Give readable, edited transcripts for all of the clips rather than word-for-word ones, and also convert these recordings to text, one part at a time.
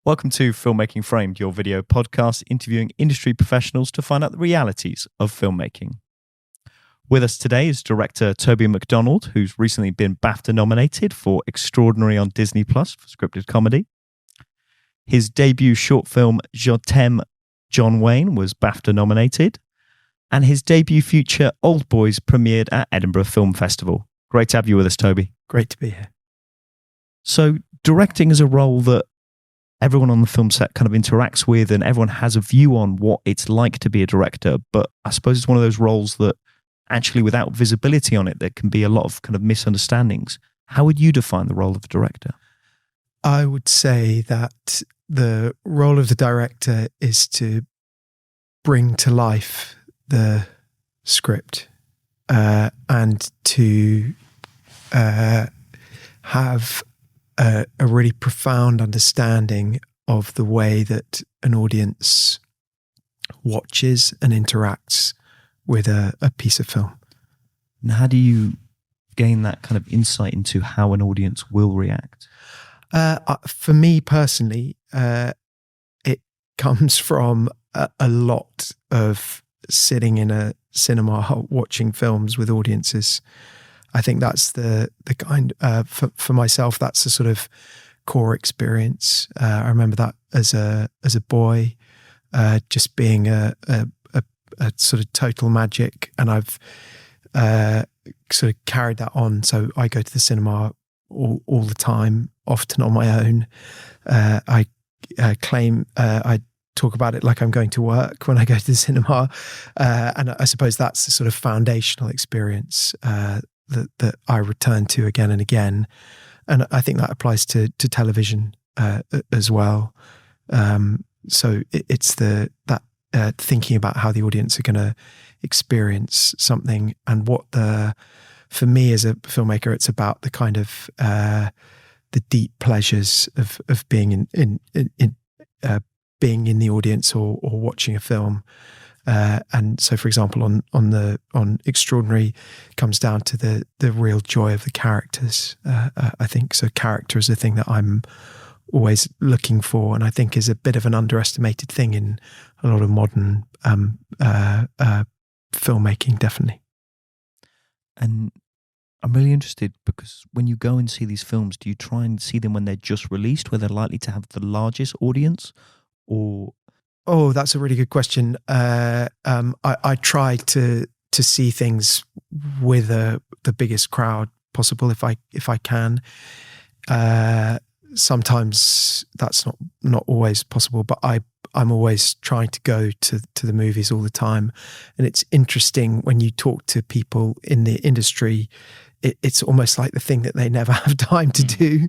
Welcome to Filmmaking Framed, your video podcast interviewing industry professionals to find out the realities of filmmaking. With us today is director Toby MacDonald, who's recently been BAFTA-nominated for Extraordinary on Disney Plus for scripted comedy. His debut short film, Je t'aime, John Wayne, was BAFTA-nominated. And his debut feature, Old Boys, premiered at Edinburgh Film Festival. Great to have you with us, Toby. Great to be here. So, directing is a role that everyone on the film set kind of interacts with, and everyone has a view on what it's like to be a director. But I suppose it's one of those roles that actually, without visibility on it, there can be a lot of kind of misunderstandings. How would you define the role of a director? I would say that the role of the director is to bring to life the script and to have a really profound understanding of the way that an audience watches and interacts with a piece of film. And how do you gain that kind of insight into how an audience will react? For me personally, it comes from a lot of sitting in a cinema watching films with audiences. I think that's the kind, for myself, that's the sort of core experience. I remember that as a boy, just being a sort of total magic, and I've sort of carried that on. So I go to the cinema all the time, often on my own. I talk about it like I'm going to work when I go to the cinema, and I suppose that's the sort of foundational experience that I return to again and again, and I think that applies to television as well. So it's that thinking about how the audience are going to experience something, and for me as a filmmaker, it's about the kind of the deep pleasures of being being in the audience or watching a film. And so, for example, on Extraordinary, comes down to the real joy of the characters. I think so. Character is a thing that I'm always looking for, and I think is a bit of an underestimated thing in a lot of modern filmmaking, definitely. And I'm really interested because when you go and see these films, do you try and see them when they're just released, where they're likely to have the largest audience, or? Oh, that's a really good question. I try to see things with the biggest crowd possible if I can. Sometimes that's not always possible, but I'm always trying to go to the movies all the time. And it's interesting when you talk to people in the industry, it's almost like the thing that they never have time to do.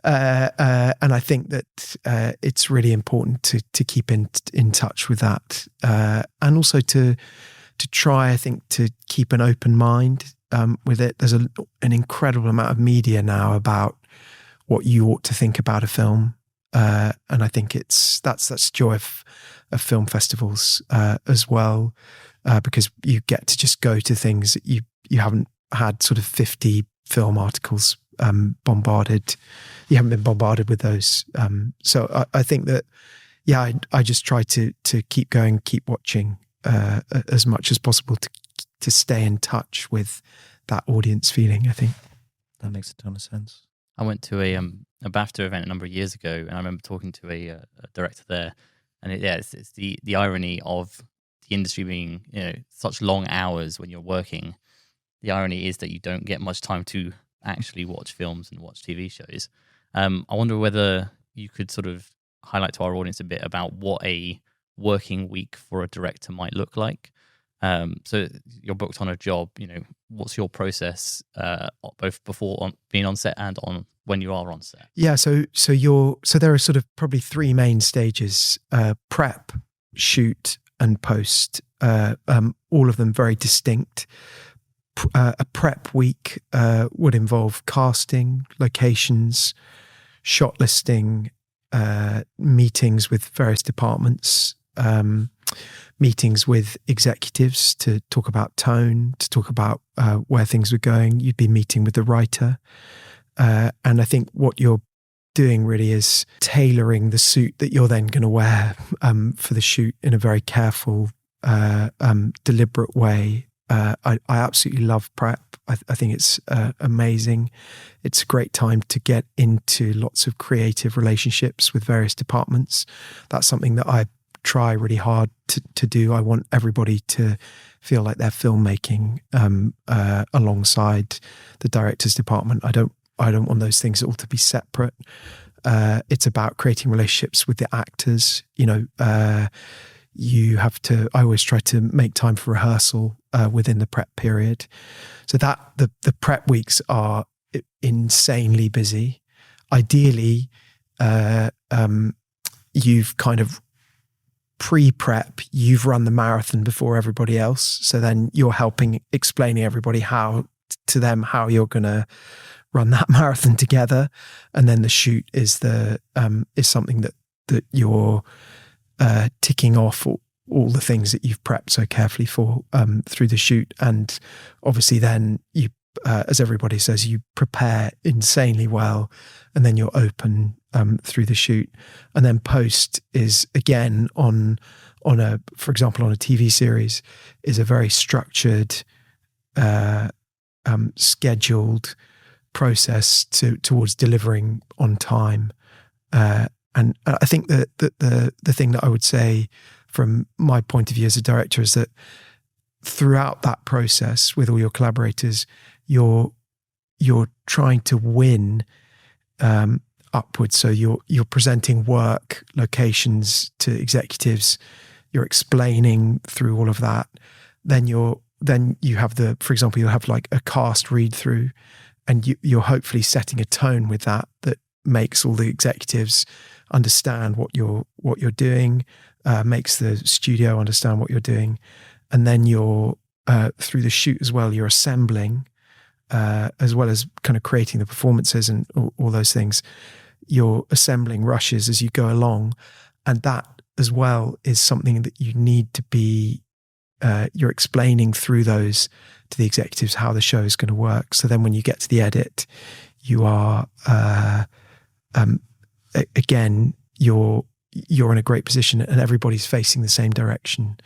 And I think that it's really important to keep in touch with that. And also to try, I think, to keep an open mind with it. There's an incredible amount of media now about what you ought to think about a film. And I think that's the joy of film festivals as well, because you get to just go to things that you haven't had sort of 50 film articles bombarded. You haven't been bombarded with those. So I think that, yeah, I just try to keep going, keep watching as much as possible to stay in touch with that audience feeling, I think. That makes a ton of sense. I went to a BAFTA event a number of years ago, and I remember talking to a director there, and it's the irony of the industry being such long hours when you're working. The irony is that you don't get much time to actually watch films and watch TV shows. I wonder whether you could sort of highlight to our audience a bit about what a working week for a director might look like. So you're booked on a job, what's your process both before being on set and on when you are on set? Yeah, so there are sort of probably three main stages: prep, shoot, and post. All of them very distinct. A prep week would involve casting, locations, shot listing, meetings with various departments, meetings with executives to talk about tone, to talk about where things were going. You'd be meeting with the writer. And I think what you're doing really is tailoring the suit that you're then going to wear for the shoot in a very careful, deliberate way. I absolutely love prep. I think it's amazing. It's a great time to get into lots of creative relationships with various departments. That's something that I try really hard to do. I want everybody to feel like they're filmmaking alongside the director's department. I don't want those things all to be separate. It's about creating relationships with the actors. You have to, I always try to make time for rehearsal within the prep period. So that the prep weeks are insanely busy. Ideally, you've kind of pre-prep, you've run the marathon before everybody else. So then you're explaining everybody how you're going to run that marathon together. And then the shoot is something that you're ticking off all the things that you've prepped so carefully for through the shoot. And obviously then you, as everybody says, you prepare insanely well, and then you're open through the shoot. And then post is again for example, on a TV series, is a very structured, scheduled process towards delivering on time. And I think that the thing that I would say from my point of view as a director is that throughout that process with all your collaborators, you're trying to win upwards. So you're presenting work, locations to executives. You're explaining through all of that. Then you have for example, you'll have like a cast read through, and you're hopefully setting a tone with that makes all the executives understand what you're doing, makes the studio understand what you're doing. And then you're through the shoot as well, you're assembling, as well as kind of creating the performances and all those things. You're assembling rushes as you go along. And that as well is something that you need to be, you're explaining through those to the executives how the show is going to work. So then when you get to the edit, you are, again, you're in a great position and everybody's facing the same direction.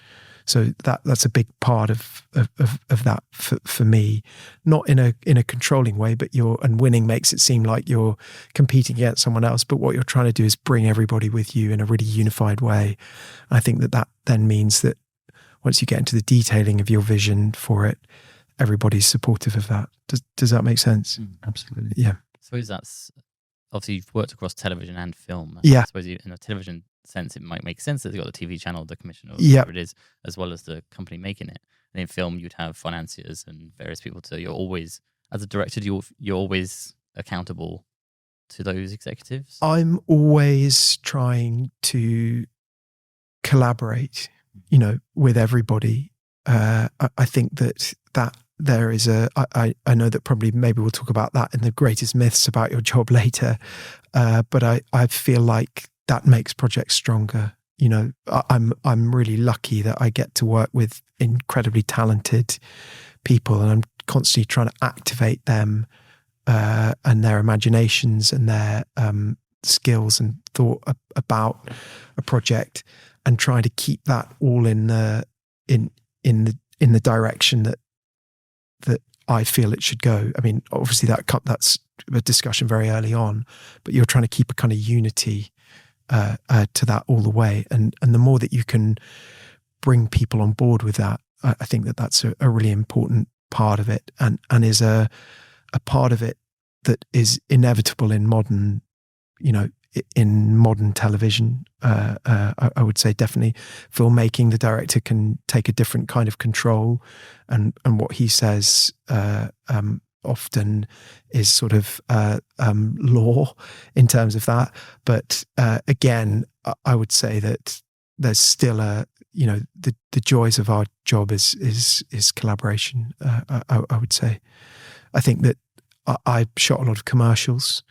So that's a big part of that for me, not in a controlling way, but winning makes it seem like you're competing against someone else. But what you're trying to do is bring everybody with you in a really unified way. And I think that then means that once you get into the detailing of your vision for it, everybody's supportive of that. Does that make sense? Absolutely. Yeah. I suppose that's, obviously you've worked across television and film. Yeah. I suppose in a television sense, it might make sense that they've got the TV channel, the commissioner, or Yeah. whatever it is, as well as the company making it. And in film, you'd have financiers and various people. So you're always, as a director, you're always accountable to those executives. I'm always trying to collaborate, with everybody. I think that there is I know that probably maybe we'll talk about that in the greatest myths about your job later. But I feel like that makes projects stronger. I'm really lucky that I get to work with incredibly talented people, and I'm constantly trying to activate them and their imaginations and their skills and thought about a project, and trying to keep that all in the direction that I feel it should go. I mean, obviously that's a discussion very early on, but you're trying to keep a kind of unity to that all the way. And the more that you can bring people on board with that, I think that's a really important part of it, and is a part of it that is inevitable in modern, in modern television. I would say definitely filmmaking, the director can take a different kind of control, and what he says often is sort of law in terms of that. But again, I would say that there's still the joys of our job is collaboration. I would say. I think that I shot a lot of commercials,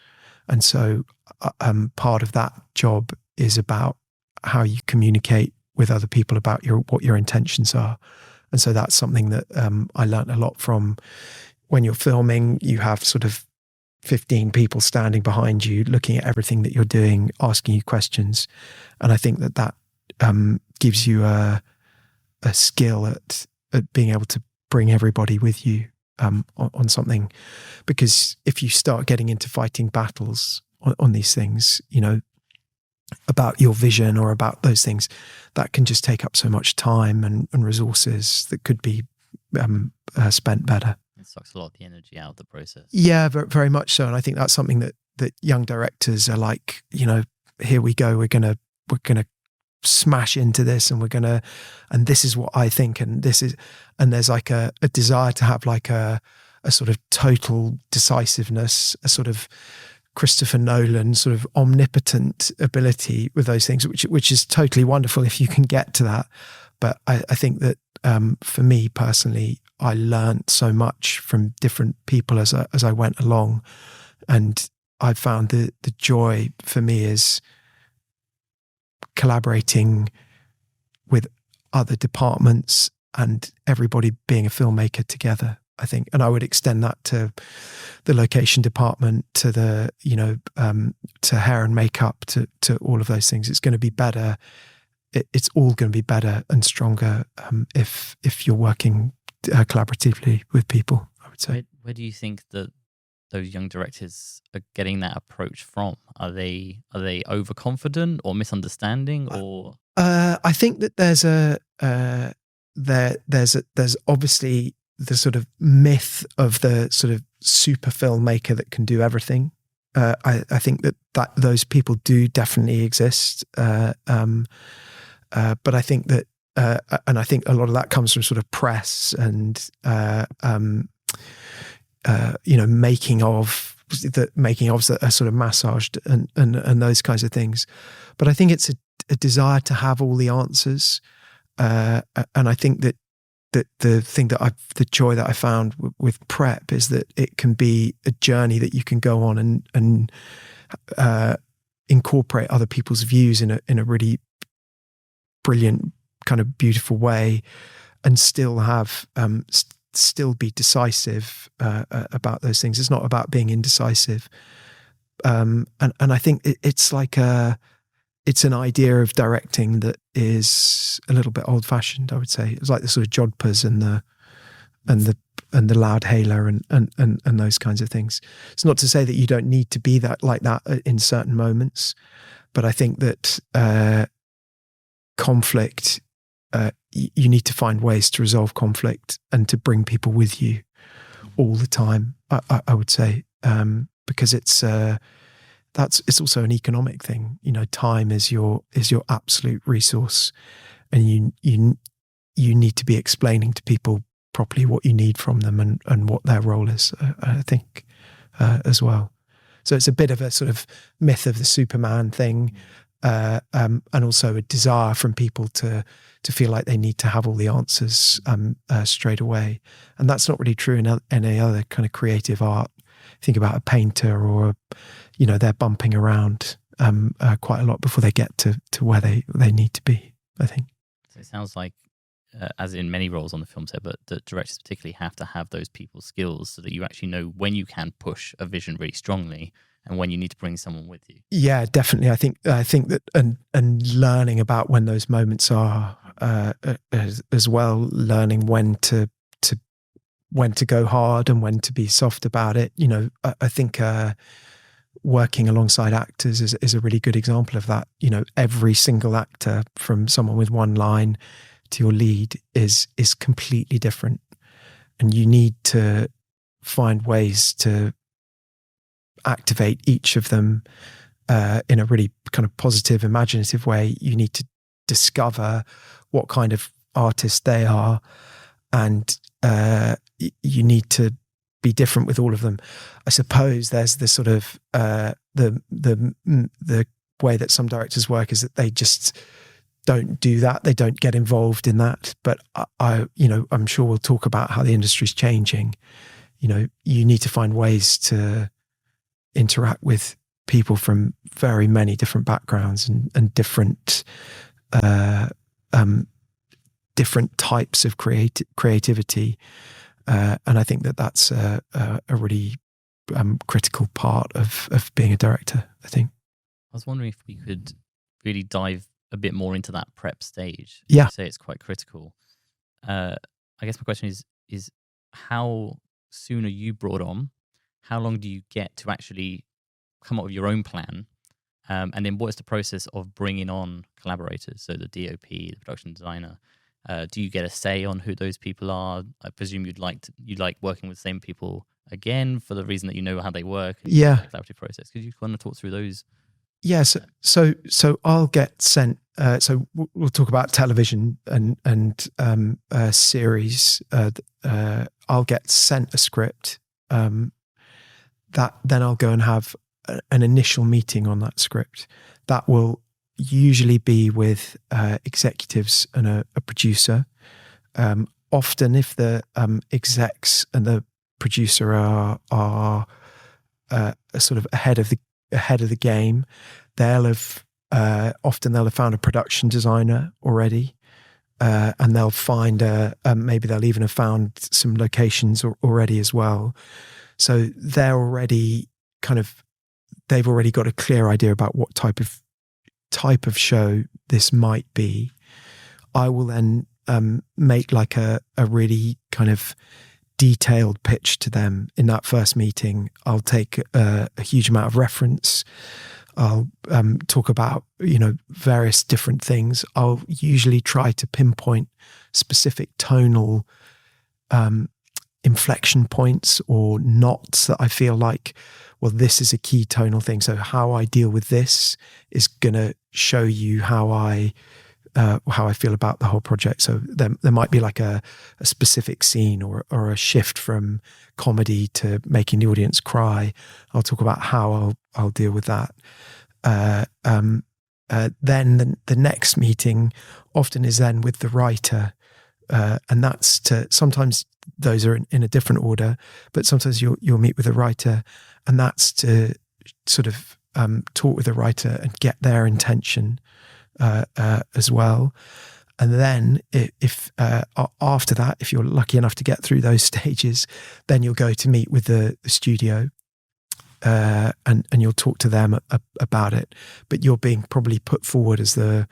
and so part of that job is about how you communicate with other people about what your intentions are. And so that's something that I learned a lot from. When you're filming, you have sort of 15 people standing behind you, looking at everything that you're doing, asking you questions. And I think that gives you a skill at being able to bring everybody with you on something. Because if you start getting into fighting battles on these things, about your vision or about those things, that can just take up so much time and resources that could be spent better. It sucks a lot of the energy out of the process. Yeah, very much so. And I think that's something that young directors are like, here we go. We're gonna smash into this, and this is what I think, and there's like a desire to have like a sort of total decisiveness, a sort of Christopher Nolan sort of omnipotent ability with those things, which is totally wonderful if you can get to that. But I think that for me personally, I learned so much from different people as I went along, and I found the joy for me is collaborating with other departments and everybody being a filmmaker together, I think. And I would extend that to the location department, to the to hair and makeup, to all of those things. It's going to be better. It's all going to be better and stronger if you're working collaboratively with people, I would say. Where do you think that those young directors are getting that approach from? Are they overconfident or misunderstanding, or? I think that there's obviously the sort of myth of the sort of super filmmaker that can do everything. I think that those people do definitely exist. But I think that, and I think a lot of that comes from sort of press and, making ofs that are sort of massaged and those kinds of things. But I think it's a desire to have all the answers. And I think that the joy that I found with prep is that it can be a journey that you can go on and incorporate other people's views in a really brilliant kind of beautiful way, and still have still be decisive about those things. It's not about being indecisive, and I think it's like it's an idea of directing that is a little bit old fashioned, I would say. It's like the sort of jodhpurs and the loud hailer and those kinds of things. It's not to say that you don't need to be like that in certain moments, but I think that conflict, you need to find ways to resolve conflict and to bring people with you all the time, I would say, because it's also an economic thing. Time is your absolute resource, and you need to be explaining to people properly what you need from them and what their role is, I think, as well. So it's a bit of a sort of myth of the Superman thing, and also a desire from people to feel like they need to have all the answers straight away. And that's not really true in any other kind of creative art. Think about a painter, or they're bumping around quite a lot before they get to where they need to be, I think. So it sounds like, as in many roles on the film set, but the directors particularly have to have those people skills so that you actually know when you can push a vision really strongly and when you need to bring someone with you. Yeah, definitely. I think that and learning about when those moments are as well, learning when to go hard and when to be soft about it. I think working alongside actors is a really good example of that. Every single actor, from someone with one line to your lead, is completely different, and you need to find ways to activate each of them in a really kind of positive, imaginative way. You need to discover what kind of artist they are, and you need to be different with all of them. I suppose there's this sort of the way that some directors work is that they just don't do that. They don't get involved in that. But I'm sure we'll talk about how the industry's changing. You need to find ways to interact with people from very many different backgrounds and different types of creativity. And I think that's a really critical part of being a director, I think. I was wondering if we could really dive a bit more into that prep stage. Yeah. You say it's quite critical. I guess my question is how soon are you brought on? How long do you get to actually come up with your own plan? And then what is the process of bringing on collaborators? So the DOP, the production designer. Do you get a say on who those people are? I presume you'd like working with the same people again for the reason that you know how they work. And Yeah. the collaborative process. Could you kind of talk through those? Yes. So I'll get sent. So we'll talk about television and series. I'll get sent a script. That then I'll go and have an initial meeting on that script. That will usually be with executives and a producer. Often, if the execs and the producer are sort of ahead of the game, they'll have found a production designer already, and they'll find maybe they'll even have found some locations already as well. So they've already got a clear idea about what type of show this might be. I will then make like a really kind of detailed pitch to them in that first meeting. I'll take a huge amount of reference. I'll talk about various different things. I'll usually try to pinpoint specific tonal inflection points or knots that I feel like, well, this is a key tonal thing. So how I deal with this is going to show you how I feel about the whole project. So there might be like a specific scene or a shift from comedy to making the audience cry. I'll talk about how I'll deal with that. Then the next meeting often is then with the writer, and that's sometimes those are in a different order, but sometimes you'll meet with a writer, and that's to sort of talk with the writer and get their intention as well. And then if after that, if you're lucky enough to get through those stages, then you'll go to meet with the studio, and you'll talk to them about it. But you're being probably put forward as a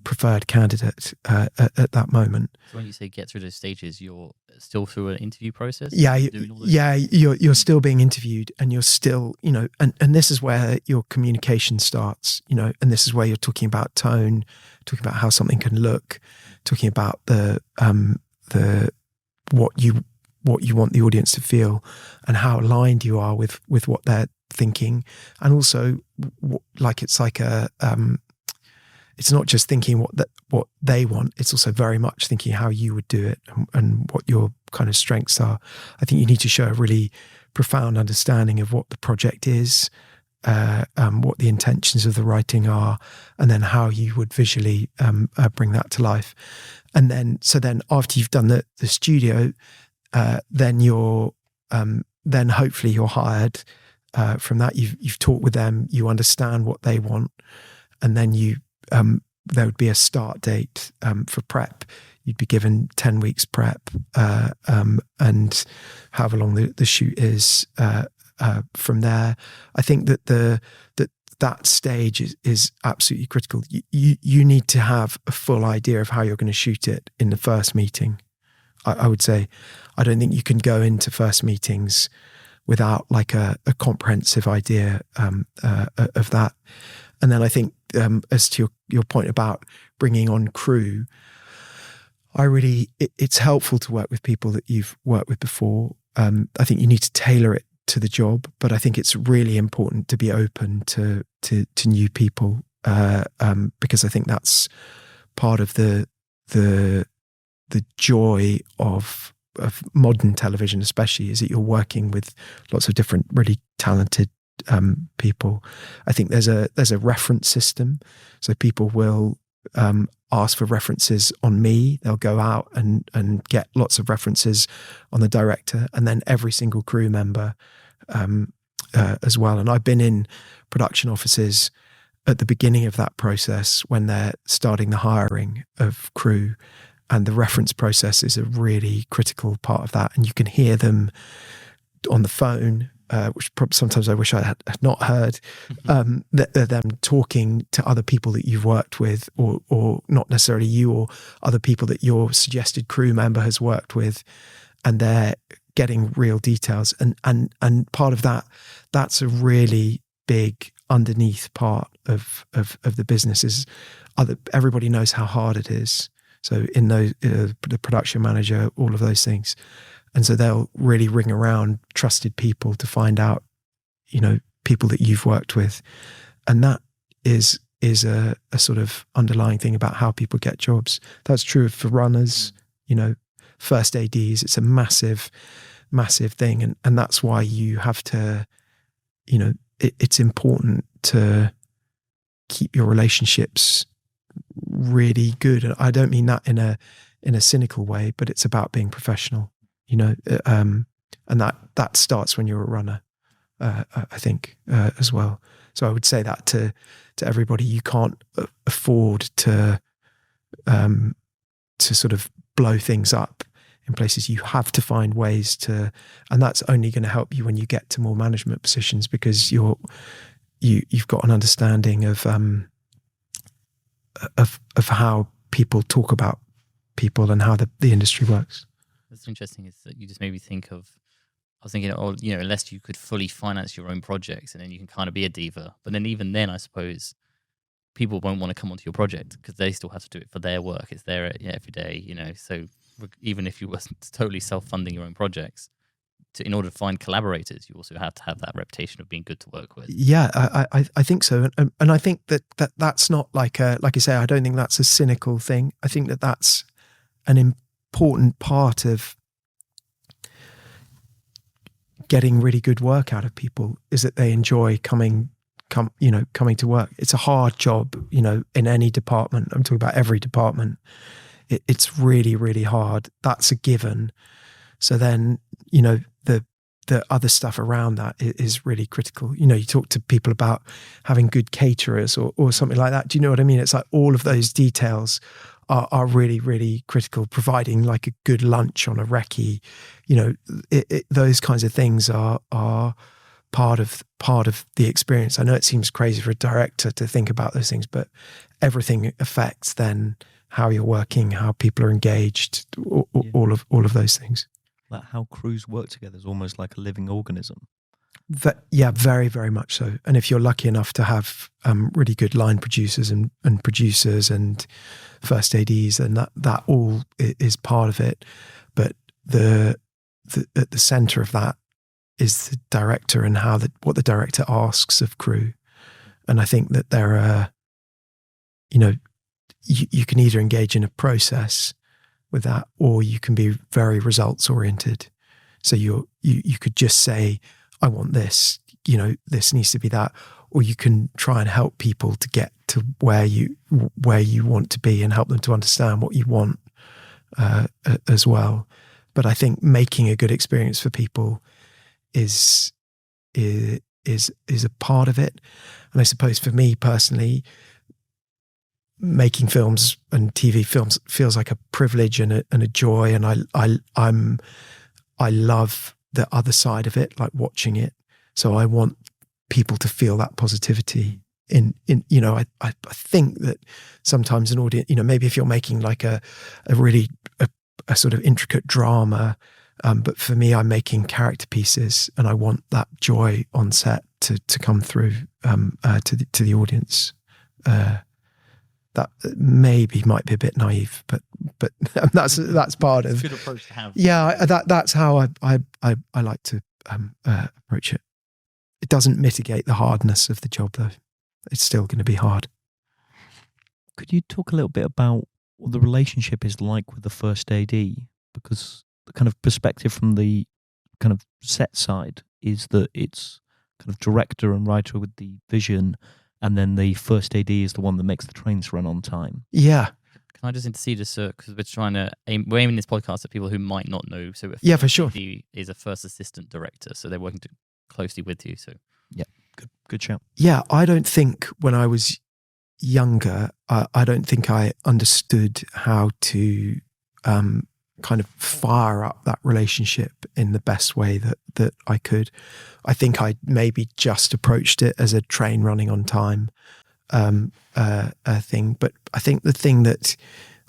preferred candidate at that moment. So when you say get through those stages, you're still through an interview process? You're still being interviewed, and you're still, and this is where your communication starts, and this is where you're talking about tone, talking about how something can look, talking about the what you want the audience to feel, and how aligned you are with what they're thinking, and also it's not just thinking what they want, it's also very much thinking how you would do it and what your kind of strengths are. I think you need to show a really profound understanding of what the project is, what the intentions of the writing are, and then how you would visually bring that to life. And then after you've done the studio, then then hopefully you're hired. From that, you've talked with them, you understand what they want, and then there would be a start date for prep. You'd be given 10 weeks prep, and however long the shoot is from there. I think that that stage is absolutely critical. You need to have a full idea of how you're going to shoot it in the first meeting. I would say, I don't think you can go into first meetings without like a comprehensive idea of that. And then I think, as to your point about bringing on crew, it's helpful to work with people that you've worked with before. I think you need to tailor it to the job, but I think it's really important to be open to new people, because I think that's part of the joy of modern television, especially, is that you're working with lots of different really talented people. I think there's a reference system, so people will ask for references on me. They'll go out and get lots of references on the director, and then every single crew member as well. And I've been in production offices at the beginning of that process when they're starting the hiring of crew, and the reference process is a really critical part of that. And you can hear them on the phone which sometimes I wish I had not heard, them talking to other people that you've worked with, or not necessarily you, or other people that your suggested crew member has worked with, and they're getting real details. And part of that's a really big underneath part of the business is everybody knows how hard it is. So in those, the production manager, all of those things. And so they'll really ring around trusted people to find out, people that you've worked with. And that is a sort of underlying thing about how people get jobs. That's true for runners, first ADs. It's a massive, massive thing. And that's why you have to, it's important to keep your relationships really good. And I don't mean that in a cynical way, but it's about being professional. And that starts when you're a runner, I think, as well. So I would say that to everybody. You can't afford to sort of blow things up in places. You have to find ways to, and that's only going to help you when you get to more management positions, because you've got an understanding of how people talk about people and how the industry works. What's interesting is that you just made me think of, I was thinking, unless you could fully finance your own projects, and then you can kind of be a diva. But then even then, I suppose people won't want to come onto your project because they still have to do it for their work. It's their every day, So even if you were totally self-funding your own projects, in order to find collaborators, you also have to have that reputation of being good to work with. Yeah, I think so. And I think that's not like I say, I don't think that's a cynical thing. I think that's an important part of getting really good work out of people, is that they enjoy coming to work. It's a hard job, in any department. I'm talking about every department. It's really, really hard. That's a given. So then, the other stuff around that is really critical. You talk to people about having good caterers or something like that. Do you know what I mean? It's like all of those details are really, really critical. Providing like a good lunch on a recce, those kinds of things are part of the experience. I know it seems crazy for a director to think about those things, but everything affects then how you're working, how people are engaged, all of those things. Like how crews work together is almost like a living organism. Yeah, very, very much so. And if you're lucky enough to have really good line producers and producers and first ADs, and that all is part of it. But at the center of that is the director and what the director asks of crew. And I think that there are, you can either engage in a process with that, or you can be very results oriented. So you could just say, I want this, this needs to be that, or you can try and help people to get to where you want to be and help them to understand what you want as well. But I think making a good experience for people is a part of it. And I suppose for me personally, making films and TV films feels like a privilege and a joy, and I love the other side of it, like watching it. So I want people to feel that positivity. I think that sometimes an audience, maybe if you're making like a really a sort of intricate drama, but for me, I'm making character pieces, and I want that joy on set to come through to the audience. That maybe might be a bit naive, but that's part of. It's a good approach to have. Yeah, that's how I like to approach it. It doesn't mitigate the hardness of the job, though. It's still going to be hard. Could you talk a little bit about what the relationship is like with the first AD? Because the kind of perspective from the kind of set side is that it's kind of director and writer with the vision, and then the first AD is the one that makes the trains run on time. Yeah. Can I just intercede, sir? Because we're aiming this podcast at people who might not know. So for sure. AD is a first assistant director, so they're working closely with you. So yeah, good shout. Yeah, I don't think when I was younger, I don't think I understood how to kind of fire up that relationship in the best way that I could. I think I maybe just approached it as a train running on time thing. But I think the thing that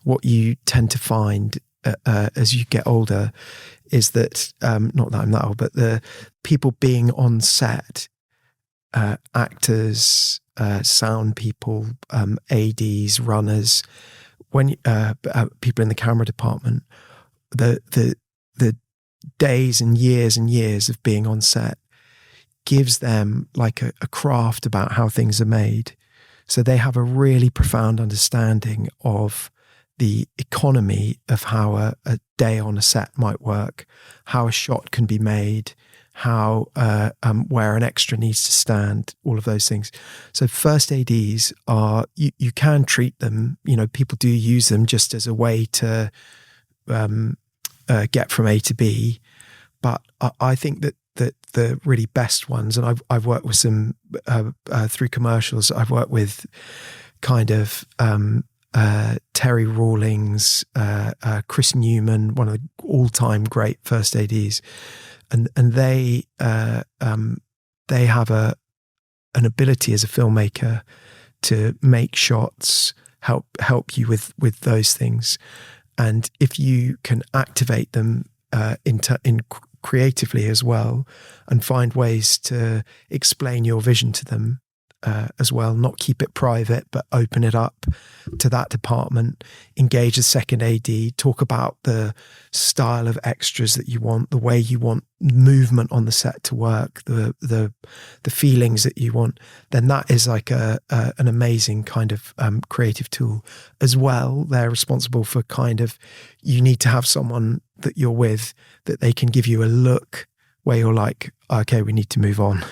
what you tend to find as you get older is that, not that I'm that old, but the people being on set, actors, sound people, ADs, runners, when people in the camera department, the days and years of being on set gives them like a craft about how things are made. So they have a really profound understanding of the economy of how a day on a set might work, how a shot can be made, how where an extra needs to stand, all of those things. So first ADs are, you can treat them, people do use them just as a way to get from A to B. But I think that the really best ones, and I've worked with some through commercials, I've worked with kind of Terry Rawlings, Chris Newman, one of the all-time great first ADs, and they have an ability as a filmmaker to make shots, help you with those things, and if you can activate them in creatively as well, and find ways to explain your vision to them as well, not keep it private, but open it up to that department, engage a second AD, talk about the style of extras that you want, the way you want movement on the set to work, the feelings that you want, then that is like an amazing kind of creative tool as well. They're responsible for kind of, you need to have someone that you're with that they can give you a look where you're like, okay, we need to move on,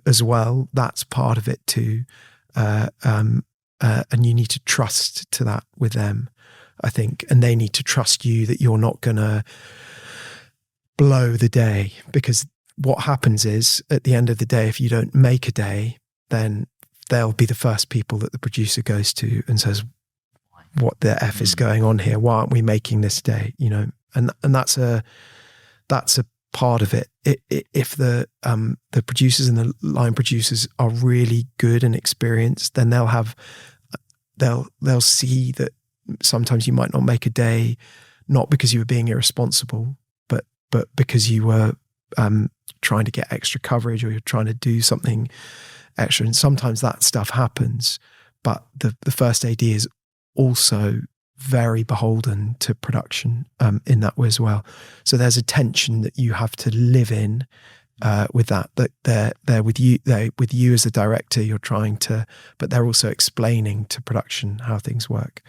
as well. That's part of it too. And you need to trust to that with them, I think. And they need to trust you that you're not going to blow the day, because what happens is at the end of the day, if you don't make a day, then they'll be the first people that the producer goes to and says, what the F is going on here? Why aren't we making this day? And that's a part of it. If the producers and the line producers are really good and experienced, then they'll see that sometimes you might not make a day, not because you were being irresponsible, but because you were trying to get extra coverage, or you're trying to do something extra. And sometimes that stuff happens, but the first AD is also very beholden to production in that way as well. So there's a tension that you have to live in with that they're with you, as the director. You're trying to, but they're also explaining to production how things work.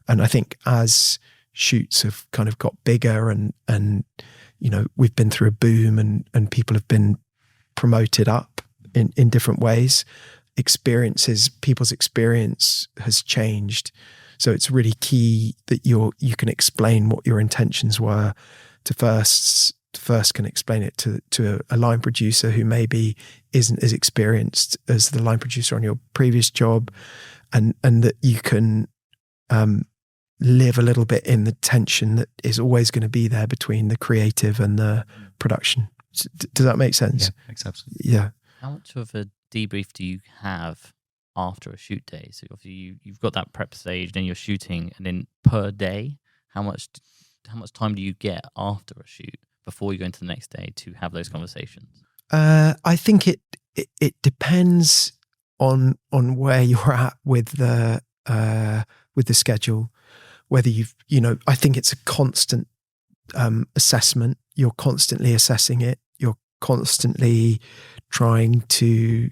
And I think as shoots have kind of got bigger and we've been through a boom and people have been promoted up in different ways, people's experience has changed. So it's really key that you can explain what your intentions were to first can explain it to a line producer who maybe isn't as experienced as the line producer on your previous job, and that you can live a little bit in the tension that is always going to be there between the creative and the production. Does that make sense? Yeah, makes absolutely. Yeah. How much of a debrief do you have after a shoot day? So obviously you've got that prep stage, then you're shooting, and then per day, how much time do you get after a shoot before you go into the next day to have those conversations? I think it depends on where you're at with the schedule. Whether I think it's a constant assessment. You're constantly assessing it. You're constantly trying to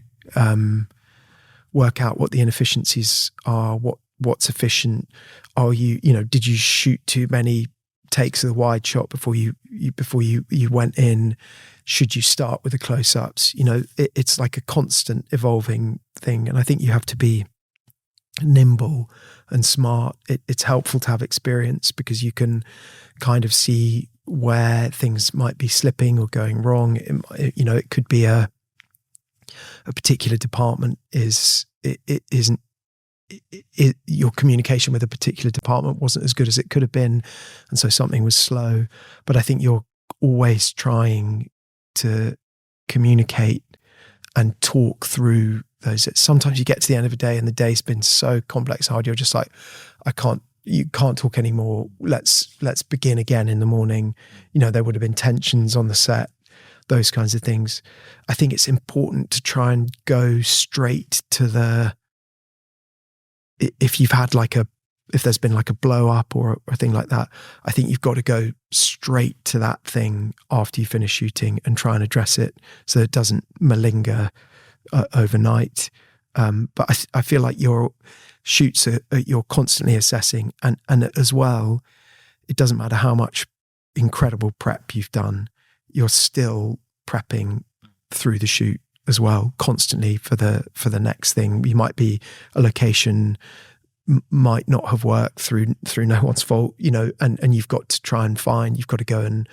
work out what the inefficiencies are, what's efficient. Are did you shoot too many takes of the wide shot before you went in? Should you start with the close-ups? It's like a constant evolving thing, and I think you have to be nimble and smart. It's helpful to have experience, because you can kind of see where things might be slipping or going wrong. It could be a particular department isn't your communication with a particular department wasn't as good as it could have been, and so something was slow. But I think you're always trying to communicate and talk through those. Sometimes you get to the end of a day and the day's been so complex, hard, you're just like, you can't talk anymore. Let's begin again in the morning. There would have been tensions on the set, those kinds of things. I think it's important to try and go straight to if you've had if there's been like a blow up or a thing like that, I think you've got to go straight to that thing after you finish shooting and try and address it so it doesn't malinger overnight. But I feel like your shoots you're constantly assessing, and as well, it doesn't matter how much incredible prep you've done, you're still prepping through the shoot as well, constantly for the next thing. You might be a location might not have worked through no one's fault, and you've got to try and you've got to go and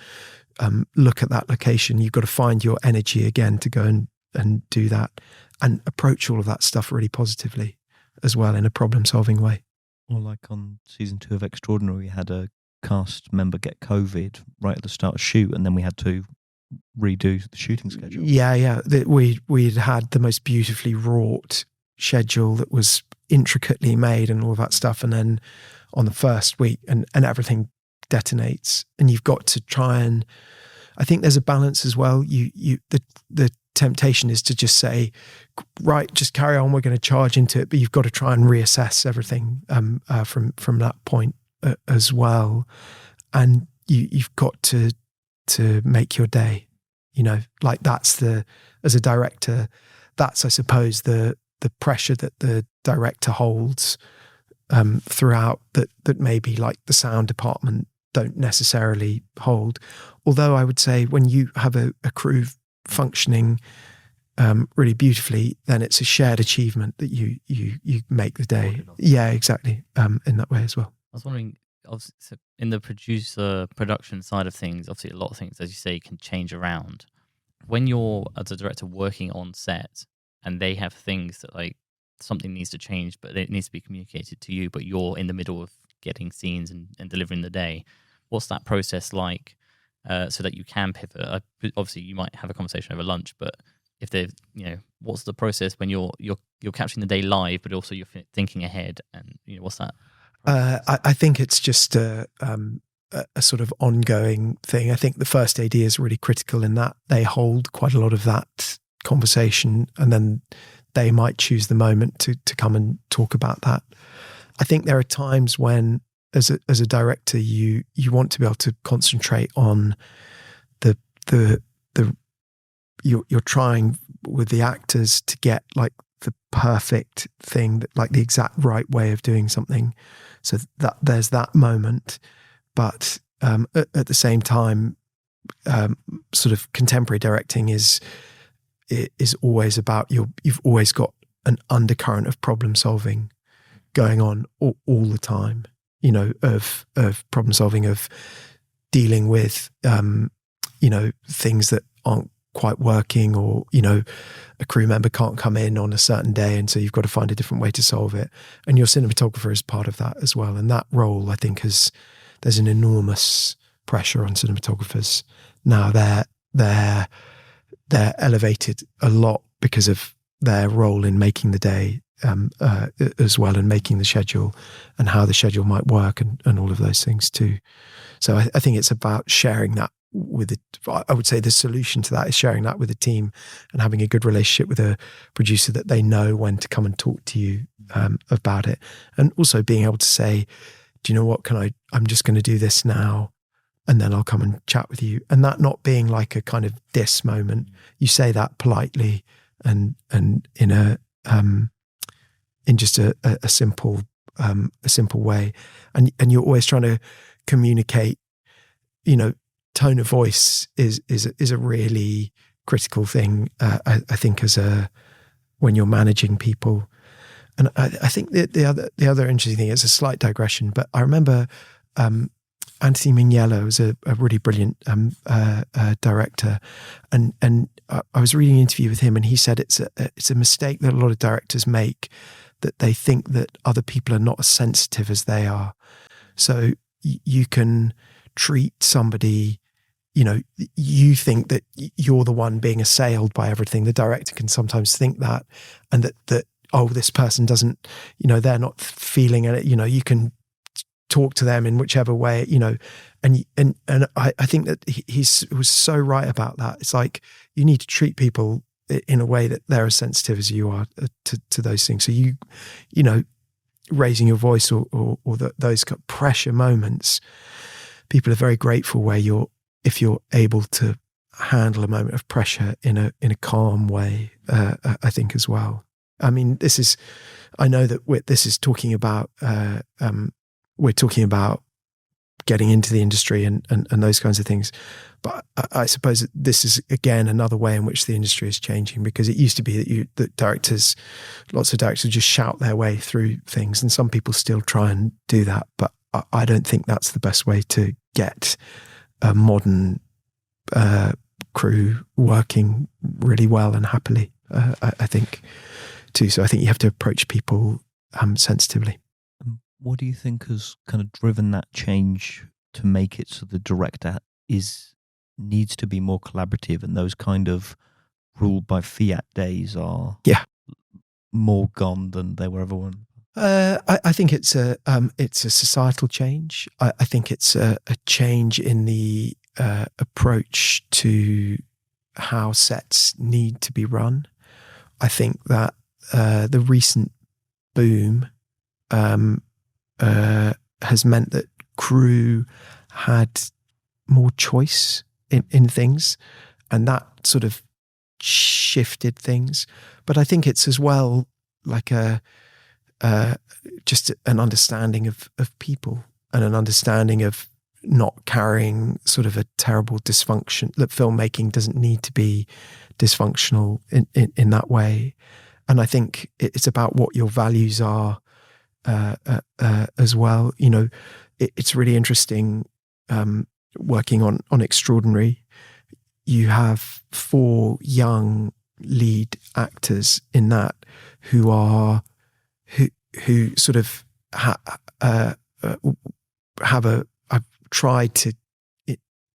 look at that location. You've got to find your energy again to go and do that and approach all of that stuff really positively as well, in a problem-solving way. Or like on season 2 of Extraordinary, we had a cast member get COVID right at the start of shoot, and then we had to redo the shooting schedule. Yeah. We'd had the most beautifully wrought schedule that was intricately made and all of that stuff, and then on the first week and everything detonates, and you've got to try and, I think there's a balance as well. The temptation is to just say, right, just carry on, we're going to charge into it, but you've got to try and reassess everything from that point as well, and you've got to make your day, like that's as a director, that's, I suppose, the pressure that the director holds throughout that maybe like the sound department don't necessarily hold. Although I would say when you have a crew functioning really beautifully, then it's a shared achievement that you make the day. Yeah, exactly. In that way as well. I was wondering, obviously, so in the production side of things, obviously a lot of things, as you say, can change around. When you're, as a director, working on set and they have things that like something needs to change, but it needs to be communicated to you, but you're in the middle of getting scenes and delivering the day, what's that process like so that you can pivot? Obviously, you might have a conversation over lunch, but if they're, what's the process when you're capturing the day live, but also you're thinking ahead, and what's that? I think it's just a sort of ongoing thing. I think the first AD is really critical in that they hold quite a lot of that conversation, and then they might choose the moment to come and talk about that. I think there are times when, as a director, you want to be able to concentrate on you're trying with the actors to get like the perfect thing, like the exact right way of doing something, so that there's that moment. But at the same time, sort of contemporary directing is always about you've always got an undercurrent of problem solving going on all the time, of problem solving, of dealing with things that aren't quite working, or a crew member can't come in on a certain day, and so you've got to find a different way to solve it, and your cinematographer is part of that as well. And that role, I think, there's an enormous pressure on cinematographers now. They're elevated a lot because of their role in making the day as well, and making the schedule and how the schedule might work, and all of those things too. So I think it's about sharing that with it. I would say the solution to that is sharing that with a team and having a good relationship with a producer that they know when to come and talk to you about it, and also being able to say, do you know what, I'm just going to do this now, and then I'll come and chat with you. And that not being like a kind of diss moment. You say that politely and in just a simple way. And you're always trying to communicate, tone of voice is a really critical thing. I think when you're managing people. And I think the other interesting thing, it's a slight digression, but I remember Anthony Mignola was a really brilliant director, and I was reading an interview with him, and he said it's a mistake that a lot of directors make, that they think that other people are not as sensitive as they are. So you can treat somebody, you think that you're the one being assailed by everything. The director can sometimes think that, and that oh, this person doesn't, they're not feeling it. You can talk to them in whichever way, and I think that he was so right about that. It's like you need to treat people in a way that they're as sensitive as you are to those things. So raising your voice or those kind of pressure moments, people are very grateful if you're able to handle a moment of pressure in a calm way. I think as well. I mean, I know that this is talking about. We're talking about getting into the industry and those kinds of things. But I suppose that this is, again, another way in which the industry is changing, because it used to be that lots of directors just shout their way through things, and some people still try and do that. But I don't think that's the best way to get a modern crew working really well and happily, I think, too. So I think you have to approach people sensitively. What do you think has kind of driven that change to make it so the director needs to be more collaborative, and those kind of ruled by fiat days are more gone than they were ever one? I think it's a societal change. I think it's a change in the approach to how sets need to be run. I think that the recent boom has meant that crew had more choice in things, and that sort of shifted things. But I think it's as well like just an understanding of people, and an understanding of not carrying sort of a terrible dysfunction, that filmmaking doesn't need to be dysfunctional in that way. And I think it's about what your values are as well. It's really interesting working on Extraordinary. You have 4 young lead actors in that who sort of I've tried to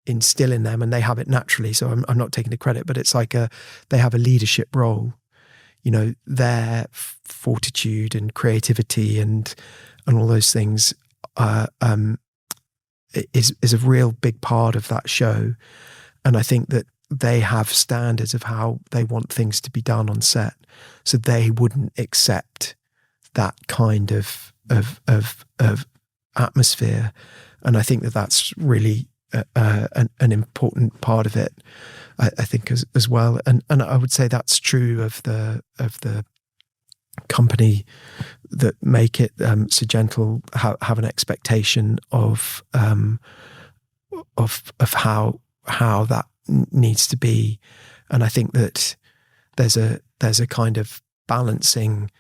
instill in them, and they have it naturally. So I'm not taking the credit, but it's like they have a leadership role. Their fortitude and creativity and all those things is a real big part of that show. And I think that they have standards of how they want things to be done on set, so they wouldn't accept that kind of atmosphere. And I think that that's really an important part of it. I think as well, and I would say that's true of the company that make it so gentle. Have an expectation of how that needs to be, and I think that there's a kind of balancing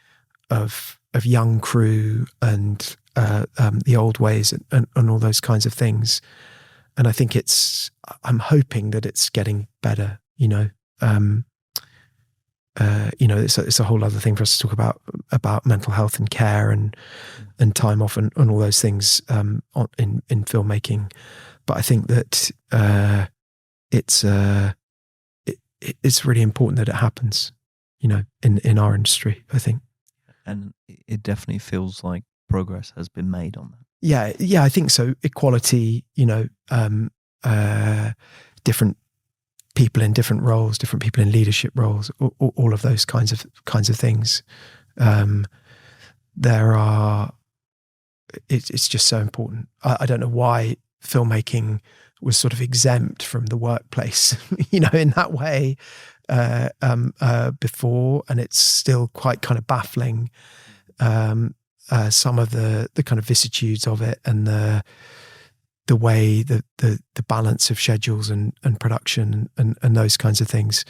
of young crew and the old ways and all those kinds of things. And I think I'm hoping that it's getting better, it's a whole other thing for us to talk about mental health and care and time off and all those things in filmmaking. But I think that it's really important that it happens, in our industry, I think. And it definitely feels like progress has been made on that. Yeah, I think so. Equality, different people in different roles, different people in leadership roles, all of those kinds of things. It's just so important. I don't know why filmmaking was sort of exempt from the workplace, in that way before, and it's still quite kind of baffling. Some of the kind of vicissitudes of it, and the way the balance of schedules and production and those kinds of things.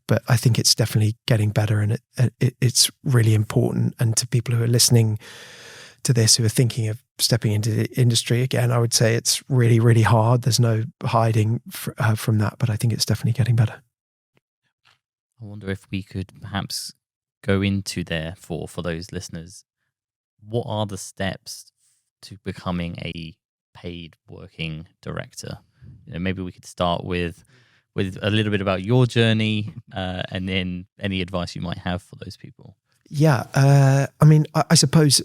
But I think it's definitely getting better, and it's really important. And to people who are listening to this, who are thinking of stepping into the industry again, I would say it's really, really hard. There's no hiding from that, but I think it's definitely getting better. I wonder if we could perhaps go into there for those listeners, what are the steps to becoming a paid working director? Maybe we could start with a little bit about your journey, and then any advice you might have for those people. Yeah, I mean, I suppose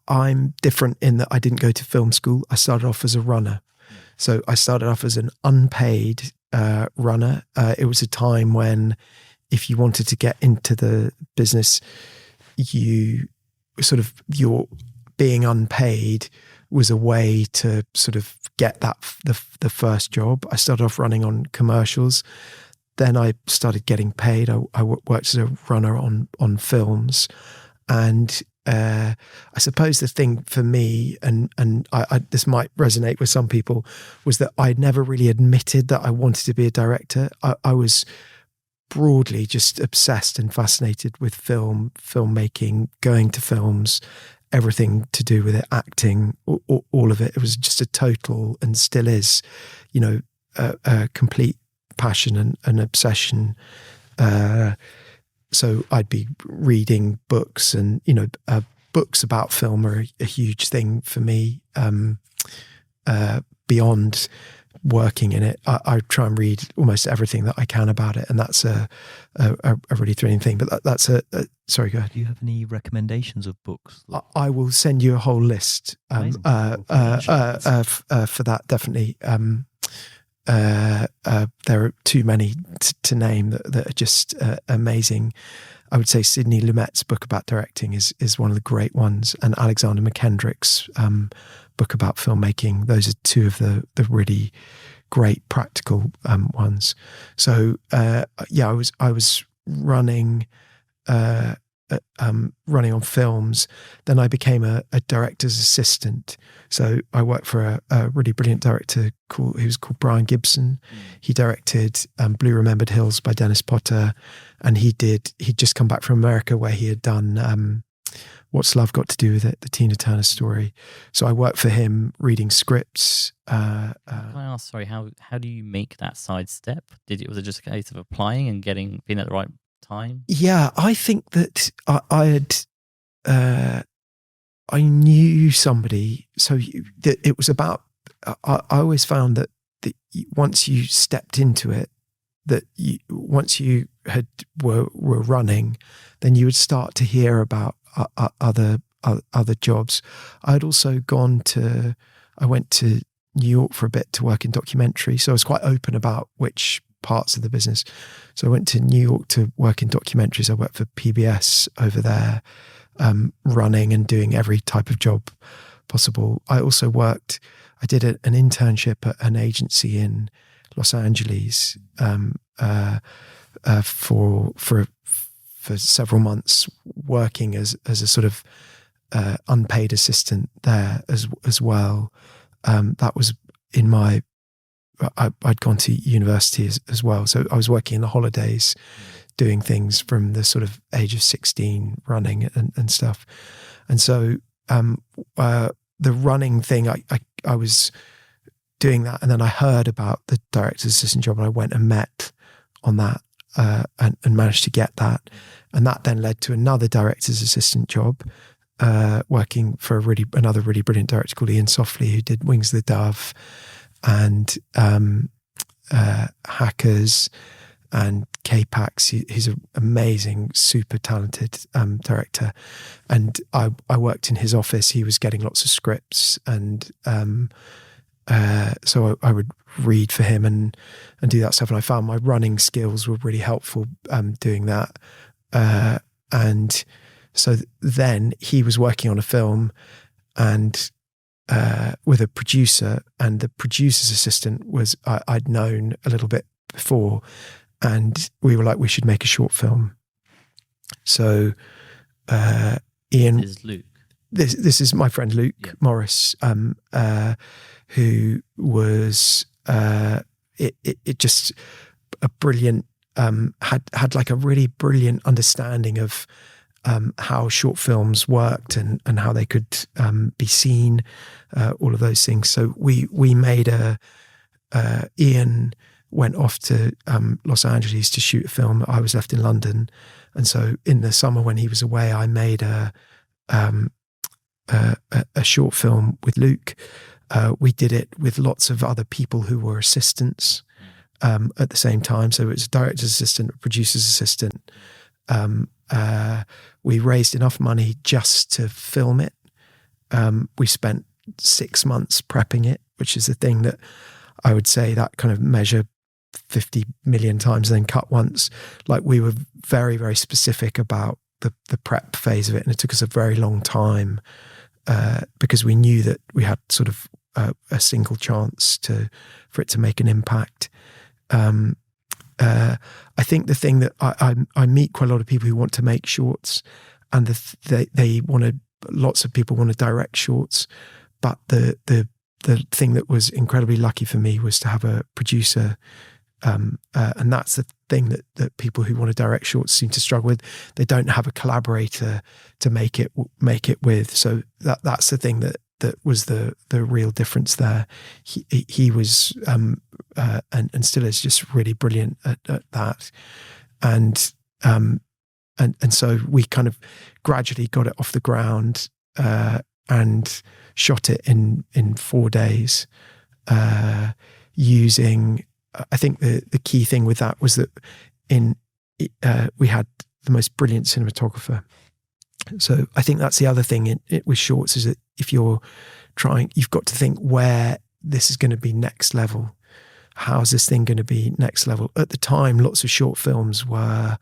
I'm different in that I didn't go to film school. I started off as a runner. So I started off as an unpaid runner. It was a time when if you wanted to get into the business, your being unpaid was a way to sort of get the first job. I started off running on commercials. Then I started getting paid. I worked as a runner on films. And I suppose the thing for me, and this might resonate with some people, was that I never really admitted that I wanted to be a director. I was broadly just obsessed and fascinated with filmmaking, going to films, everything to do with it, acting, all of it. It was just a total, and still is, a complete passion and obsession. So I'd be reading books, and books about film are a huge thing for me. Beyond working in it, I try and read almost everything that I can about it, and that's a really thrilling thing. But that's sorry, go ahead. Do you have any recommendations of books? I will send you a whole list for that, definitely. There are too many to name that are just amazing. I would say Sidney Lumet's book about directing is one of the great ones, and Alexander McKendrick's book about filmmaking. Those are two of the really great practical ones. So I was running on films. Then I became a director's assistant. So I worked for a really brilliant director who was called Brian Gibson. He directed Blue Remembered Hills by Dennis Potter, and he'd just come back from America where he had done What's Love Got to Do with It, the Tina Turner story. So I worked for him reading scripts. Can I ask, sorry, how do you make that side step? Was it just a case of applying and being at the right time? Yeah, I think that I knew somebody. So it was about, I always found that once you stepped into it, once you were running, then you would start to hear about other jobs. I'd also I went to New York for a bit to work in documentary. So I was quite open about which parts of the business. So I went to New York to work in documentaries. I worked for PBS over there, running and doing every type of job possible. I also I did an internship at an agency in Los Angeles for several months, working as a sort of unpaid assistant there as well. That was in my I'd gone to university as well. So I was working in the holidays, doing things from the sort of age of 16, running and stuff. And so the running thing, I was doing that. And then I heard about the director's assistant job, and I went and met on that and managed to get that. And that then led to another director's assistant job, working for another really brilliant director called Ian Softly, who did Wings of the Dove and Hackers and K-Pax. He's an amazing, super talented director. And I worked in his office. He was getting lots of scripts, and so I would read for him and do that stuff. And I found my running skills were really helpful doing that. And so then he was working on a film and with a producer, and the producer's assistant was I'd known a little bit before, and we were like, we should make a short film. So Ian, This is Luke. This is my friend Luke Morris, who was it just a brilliant had like a really brilliant understanding of how short films worked and how they could be seen, all of those things. So we made Ian went off to Los Angeles to shoot a film. I was left in London, And so in the summer when he was away, I made a short film with Luke. We did it with lots of other people who were assistants at the same time. So it was a director's assistant, a producer's assistant. We raised enough money just to film it. We spent 6 months prepping it, which is the thing that I would say that kind of measure 50 million times then cut once. Like, we were very, very specific about the prep phase of it, and it took us a very long time because we knew that we had sort of a single chance for it to make an impact. I think the thing that I meet quite a lot of people who want to make shorts, and they want to. Lots of people want to direct shorts, but the thing that was incredibly lucky for me was to have a producer, and that's the thing that people who want to direct shorts seem to struggle with. They don't have a collaborator to make it with. So that's the thing that was the real difference there. He was and still is just really brilliant at that, and so we kind of gradually got it off the ground and shot it in 4 days using. I think the key thing with that was that we had the most brilliant cinematographer. So I think that's the other thing with shorts, is that if you're trying, you've got to think where this is going to be next level. How's this thing going to be next level? At the time, lots of short films were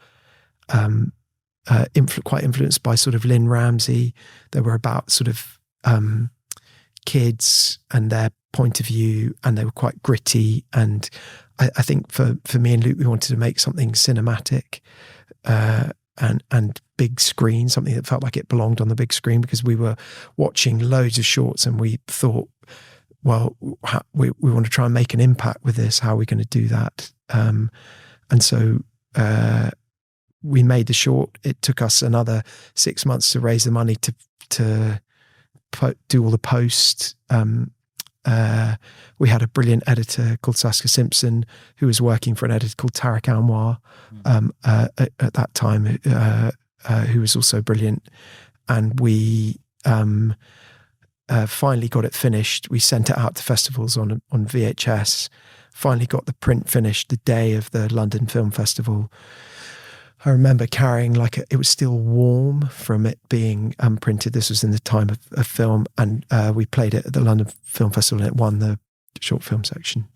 quite influenced by sort of Lynn Ramsey. They were about sort of kids and their point of view, and they were quite gritty. And I think for me and Luke, we wanted to make something cinematic and big screen, something that felt like it belonged on the big screen, because we were watching loads of shorts and we thought, well, we want to try and make an impact with this. How are we going to do that? And so we made the short. It took us another 6 months to raise the money to do all the post. We had a brilliant editor called Saskia Simpson, who was working for an editor called Tarek Anwar at that time, who was also brilliant. And we finally got it finished. We sent it out to festivals on VHS, finally got the print finished the day of the London Film Festival. I remember carrying it was still warm from it being printed. This was in the time of film, and we played it at the London Film Festival, and it won the short film section.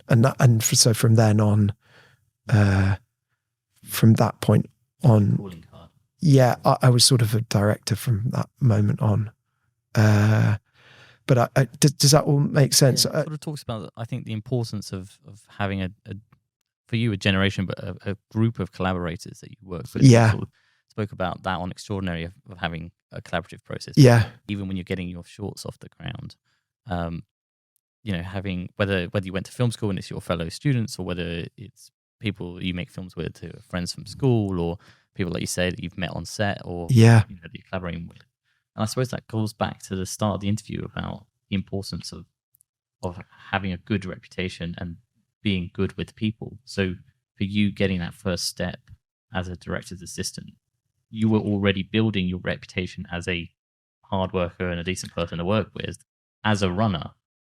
So from then on, from that point on, yeah, I was sort of a director from that moment on. But does that all make sense? Yeah, it sort of talks about, I think, the importance of having for you, a generation, but a group of collaborators that you work with. Yeah. You sort of spoke about that on Extraordinary, of having a collaborative process. Yeah. Even when you're getting your shorts off the ground, having whether you went to film school and it's your fellow students, or whether it's people you make films with who are friends from school, or people, like you say, that you've met on set, or that you're collaborating with. And I suppose that goes back to the start of the interview about the importance of having a good reputation and being good with people. So for you, getting that first step as a director's assistant, you were already building your reputation as a hard worker and a decent person to work with as a runner.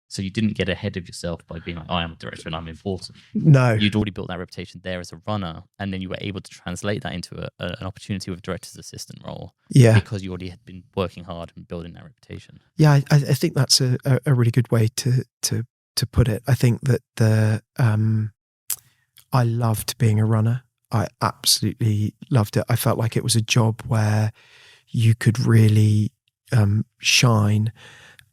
So you didn't get ahead of yourself by being like, I am a director and I'm important. No. You'd already built that reputation there as a runner, and then you were able to translate that into an opportunity with a director's assistant role. Yeah. Because you already had been working hard and building that reputation. Yeah, I think that's a really good way to put it. I think that I loved being a runner. I absolutely loved it. I felt like it was a job where you could really shine,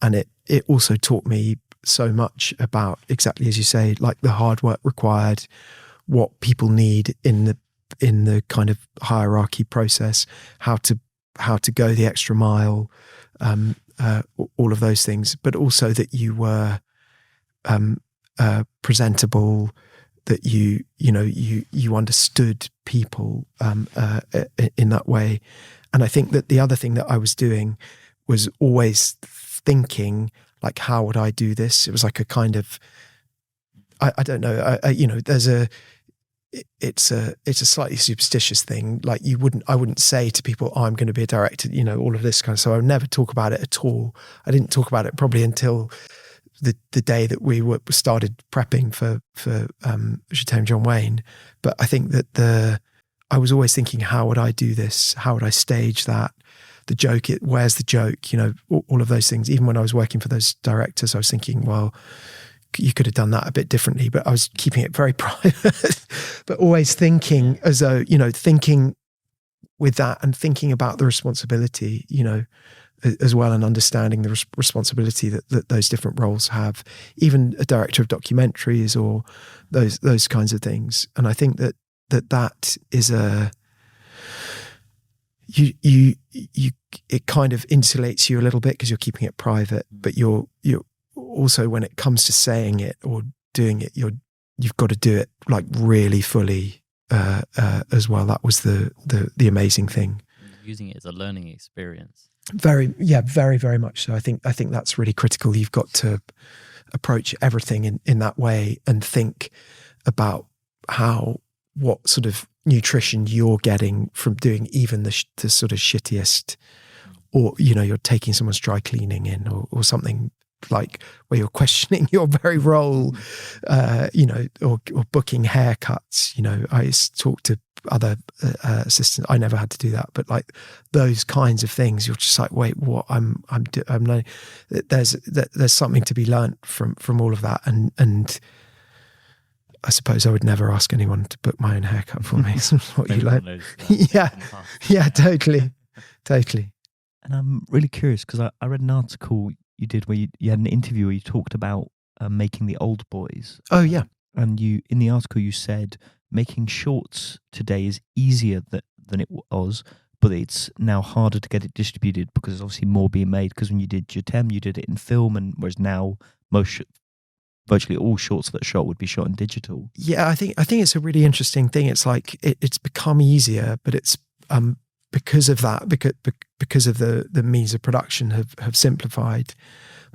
and it also taught me so much about, exactly as you say, like the hard work required, what people need in the kind of hierarchy process, how to go the extra mile, all of those things, but also that you were presentable, that you understood people in that way. And I think that the other thing that I was doing was always thinking, like, how would I do this? It was like a kind of, I don't know, it's a slightly superstitious thing. Like I wouldn't say to people, oh, I'm going to be a director, all of this kind of, so I would never talk about it at all. I didn't talk about it probably until the day that we started prepping for Je John Wayne. But I think that I was always thinking, how would I do this? How would I stage that? The joke, where's the joke? All of those things. Even when I was working for those directors, I was thinking, well, you could have done that a bit differently, but I was keeping it very private, but always thinking as though, thinking with that and thinking about the responsibility, as well, and understanding the responsibility that those different roles have, even a director of documentaries or those kinds of things. And I think that is it kind of insulates you a little bit because you're keeping it private, but you're also, when it comes to saying it or doing it, you've got to do it like really fully as well. That was the amazing thing. Using it as a learning experience. Very, very much so. I think that's really critical. You've got to approach everything in that way and think about what sort of nutrition you're getting from doing even the sort of shittiest, or you're taking someone's dry cleaning in or something like where you're questioning your very role, or booking haircuts. I used to talk to other assistants. I never had to do that, but like those kinds of things, you're just like, wait, what? I'm learning. There's something to be learnt from all of that, and I suppose I would never ask anyone to book my own haircut for me. What you like? Yeah, totally. And I'm really curious because I read an article you did where you had an interview where you talked about making the old boys. Oh yeah. And in the article you said making shorts today is easier than it was, but it's now harder to get it distributed because there's obviously more being made. Because when you did Jutem, you did it in film, and whereas now virtually all shorts that are shot would be shot in digital. Yeah, I think it's a really interesting thing. It's like it's become easier, but it's because of that, because of the means of production have simplified,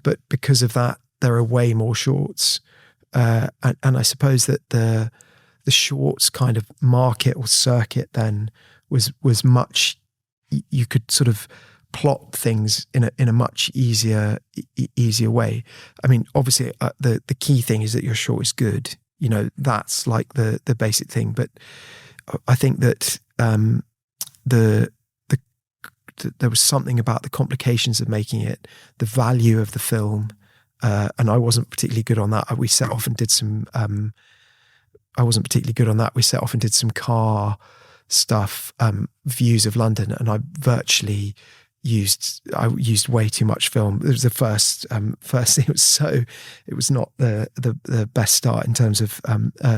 but because of that, there are way more shorts, and I suppose that the shorts kind of market or circuit then was much. You could sort of plot things in a much easier way. I mean, obviously, the key thing is that your short is good. That's like the basic thing. But I think that there was something about the complications of making it, the value of the film, and I wasn't particularly good on that. We set off and did some. I wasn't particularly good on that. We set off and did some car stuff, views of London, and I used way too much film. It was the first thing. It was not the best start in terms of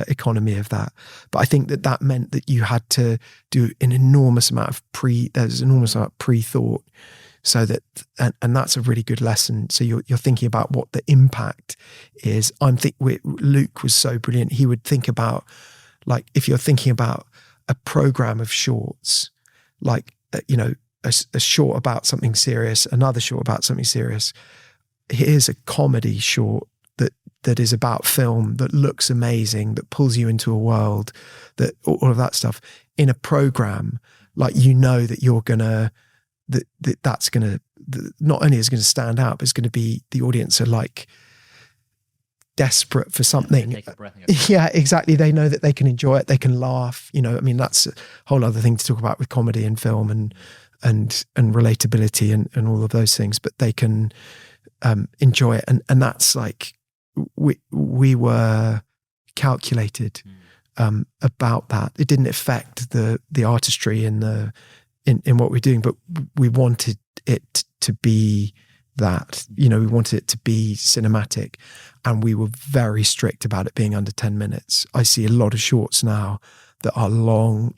economy of that. But I think that meant that you had to do an enormous amount of pre-thought, so that and that's a really good lesson. So you're thinking about what the impact is. Luke was so brilliant. He would think about, like, if you're thinking about a program of shorts, like a short about something serious, another short about something serious. Here's a comedy short that is about film, that looks amazing, that pulls you into a world, that all of that stuff in a program, like, that you're gonna, that's gonna, not only is it gonna stand out, but it's gonna be, the audience are like desperate for something. Yeah, exactly. They know that they can enjoy it, they can laugh. I mean, that's a whole other thing to talk about with comedy and film and relatability and all of those things, but they can enjoy it, and that's like we were calculated about that. It didn't affect the artistry in what we're doing, but we wanted it to be that, we wanted it to be cinematic, and we were very strict about it being under 10 minutes. I see a lot of shorts now that are long.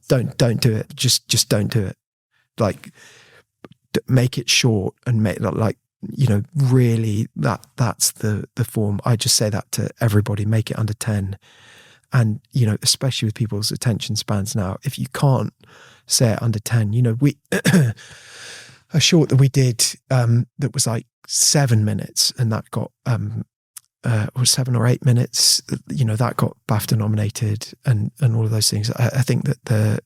Don't do it. Just don't do it. Like, make it short and make it like, really that's the form. I just say that to everybody, make it under 10. And, especially with people's attention spans now, if you can't say it under 10, we, a short that we did, that was like 7 minutes, and that got, or 7 or 8 minutes, that got BAFTA nominated and all of those things. I think that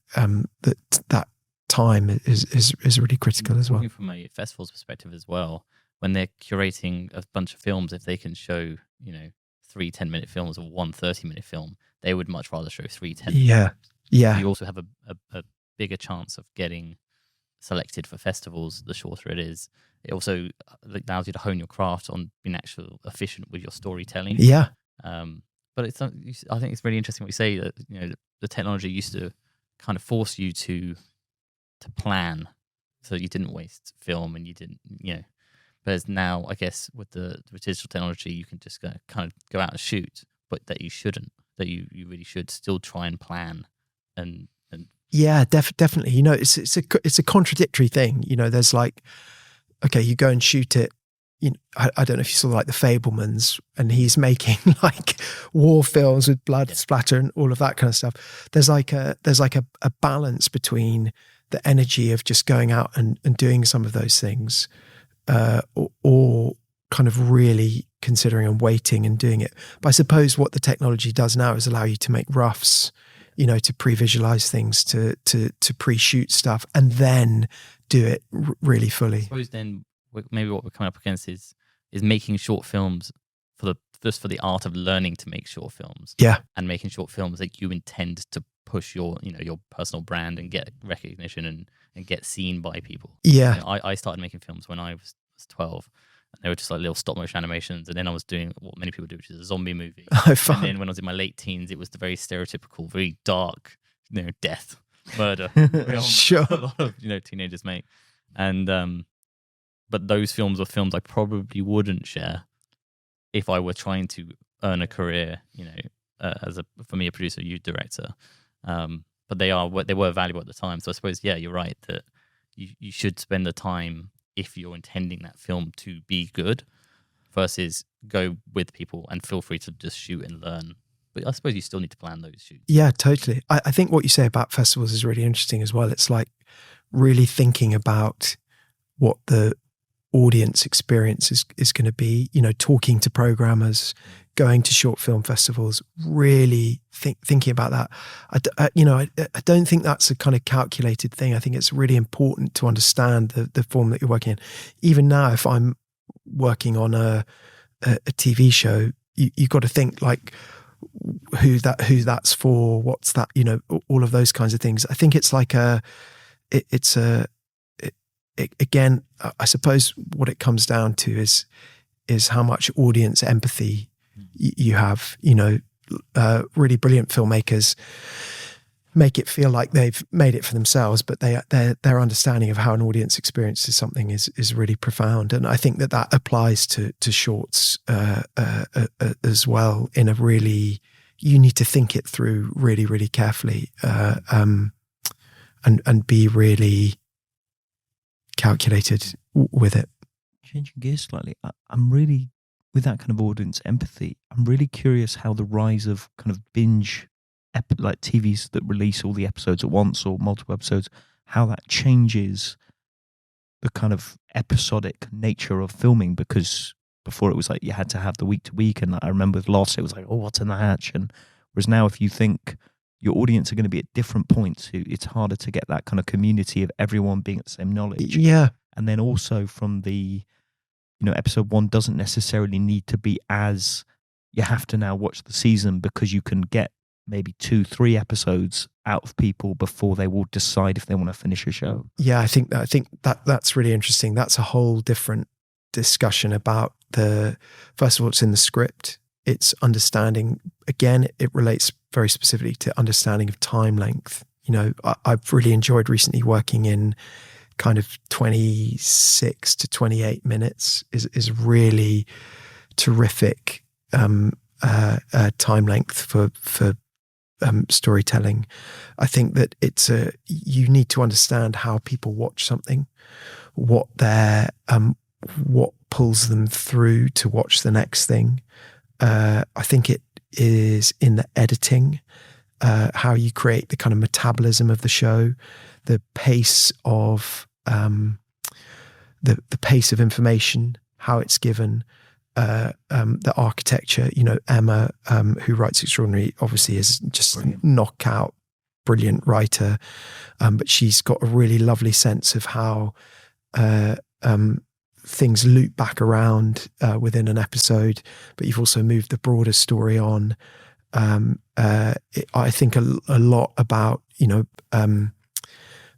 that time is really critical as well. From a festival's perspective as well, when they're curating a bunch of films, if they can show 3 10-minute films or 1 30-minute film, they would much rather show 3 10-minute. Yeah. You also have a bigger chance of getting selected for festivals the shorter it is. It also allows you to hone your craft on being actually efficient with your storytelling. Yeah. But I think it's really interesting what you say, that the technology used to kind of force you to plan, so you didn't waste film and you didn't Whereas now, I guess with digital technology, you can just kind of go out and shoot, but that you shouldn't. That you really should still try and plan and. Yeah, definitely. It's a contradictory thing. There's like, okay, you go and shoot it. I don't know if you saw like The Fabelmans, and he's making like war films with blood splatter and all of that kind of stuff. There's like a balance between the energy of just going out and doing some of those things, or kind of really considering and waiting and doing it. But I suppose what the technology does now is allow you to make roughs, to pre-visualize things, to pre-shoot stuff, and then do it really fully. I suppose then maybe what we're coming up against is making short films for the art of learning to make short films. Yeah. And making short films that you intend to push your personal brand and get recognition and get seen by people. Yeah. I started making films when I was 12. And they were just like little stop motion animations, and then I was doing what many people do, which is a zombie movie. Oh, fun. And then when I was in my late teens, it was the very stereotypical, very dark, death, murder. Sure. A lot of teenagers make. And but those films are films I probably wouldn't share if I were trying to earn a career, as a producer, director. But they were valuable at the time. So I suppose, yeah, you're right that you should spend the time, if you're intending that film to be good, versus go with people and feel free to just shoot and learn. But I suppose you still need to plan those shoots. Yeah, totally. I think what you say about festivals is really interesting as well. It's like really thinking about what the audience experience is going to be, talking to programmers, going to short film festivals, really thinking about that. I don't think that's a kind of calculated thing. I think it's really important to understand the form that you're working in. Even now, if I'm working on a TV show, you've got to think like who that's for, what's that, all of those kinds of things. I think it's like again, I suppose what it comes down to is how much audience empathy you have. Really brilliant filmmakers make it feel like they've made it for themselves, but their understanding of how an audience experiences something is really profound. And I think that applies to shorts as well. You need to think it through really, really carefully, and be really calculated with it. Changing gears slightly, I'm really, with that kind of audience empathy, I'm really curious how the rise of kind of binge, like TVs that release all the episodes at once or multiple episodes, how that changes the kind of episodic nature of filming. Because before it was like you had to have the week to week, and I remember with Lost it was like, oh, what's in the hatch? And whereas now, if you think your audience are going to be at different points, it's harder to get that kind of community of everyone being at the same knowledge. Yeah. And then also from the, episode 1 doesn't necessarily need to be as, you have to now watch the season, because you can get maybe 2-3 episodes out of people before they will decide if they want to finish a show. Yeah, I think that's really interesting. That's a whole different discussion about first of all, it's in the script. It's understanding, again, it relates very specifically to understanding of time length. I've really enjoyed recently working in kind of 26 to 28 minutes is really terrific time length for storytelling. I think that you need to understand how people watch something, what pulls them through to watch the next thing. I think it is in the editing, how you create the kind of metabolism of the show, the pace of the pace of information, how it's given, the architecture. Emma, who writes Extraordinary, obviously is just a knockout, brilliant writer, but she's got a really lovely sense of how things loop back around within an episode, but you've also moved the broader story on. I think a lot about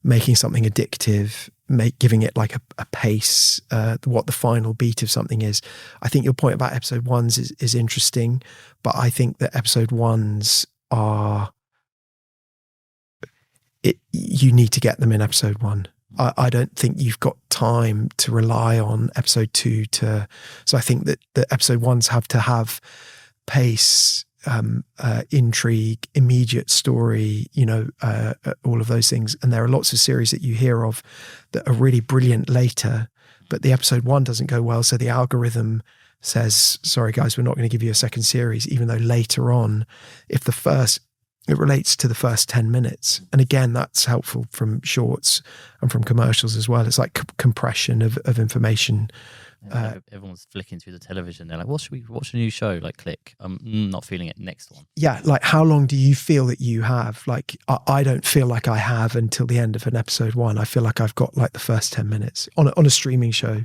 making something addictive, giving it like a pace, what the final beat of something is. I think your point about episode ones is interesting, but I think that episode ones you need to get them in episode one. I don't think you've got time to rely on episode two so I think that the episode ones have to have pace, intrigue, immediate story, all of those things. And there are lots of series that you hear of that are really brilliant later, but the episode one doesn't go well. So the algorithm says, sorry guys, we're not going to give you a second series, even though later on, it relates to the first 10 minutes. And again, that's helpful from shorts and from commercials as well. It's like compression of information. Everyone's flicking through the television. They're like, "What should we watch? A new show?" Like, click. I'm not feeling it. Next one. Yeah, like how long do you feel that you have? Like, I don't feel like I have until the end of an episode one. I feel like I've got like the first 10 minutes on a streaming show.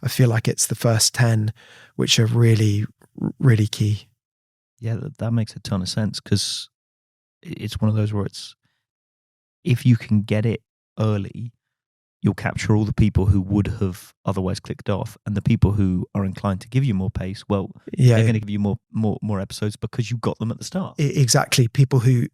I feel like it's the first 10, which are really, really key. Yeah, that makes a ton of sense, because it's one of those where if you can get it early, you'll capture all the people who would have otherwise clicked off, and the people who are inclined to give you more pace, they're going to give you more episodes because you got them at the start. Exactly. People who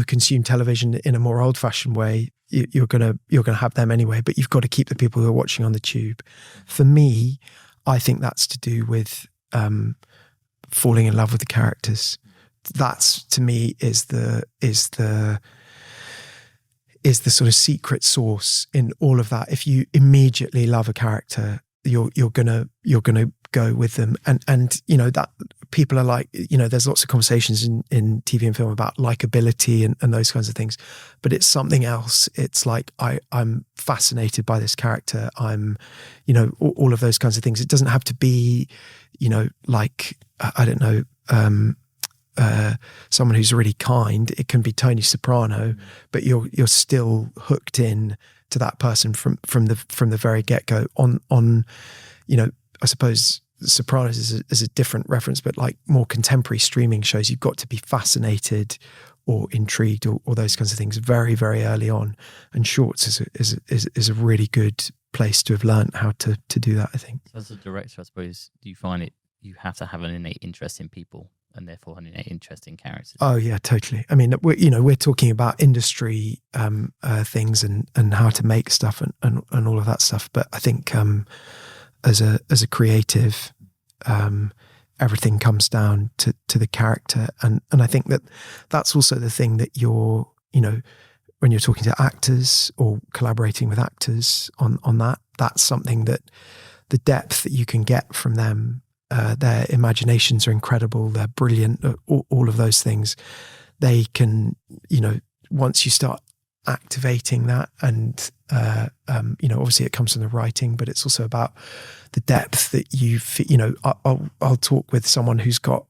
consume television in a more old-fashioned way, you're gonna have them anyway, but you've got to keep the people who are watching on the tube. For me, I think that's to do with falling in love with the characters. That's, to me, is the sort of secret sauce in all of that. If you immediately love a character, you're gonna go with them. And that people are like, there's lots of conversations in TV and film about likability and those kinds of things, but it's something else. It's like I'm fascinated by this character. I'm, all of those kinds of things. It doesn't have to be, like, I don't know, someone who's really kind. It can be Tony Soprano, but you're still hooked in to that person from the very get-go. On I suppose Sopranos is a different reference, but like more contemporary streaming shows, you've got to be fascinated or intrigued or those kinds of things very, very early on. And Shorts is a really good place to have learned how to do that, I think. So as a director, I suppose, do you find you have to have an innate interest in people and therefore an innate interest in characters? Oh yeah, totally. I mean, we're talking about industry things and how to make stuff and all of that stuff. But I think as a creative, everything comes down to the character, and I think that's also the thing that you're when you're talking to actors or collaborating with actors on that's something that the depth that you can get from them. Their imaginations are incredible. They're brilliant. All of those things. They can, once you start activating that, and obviously it comes from the writing, but it's also about the depth that I'll talk with someone who's got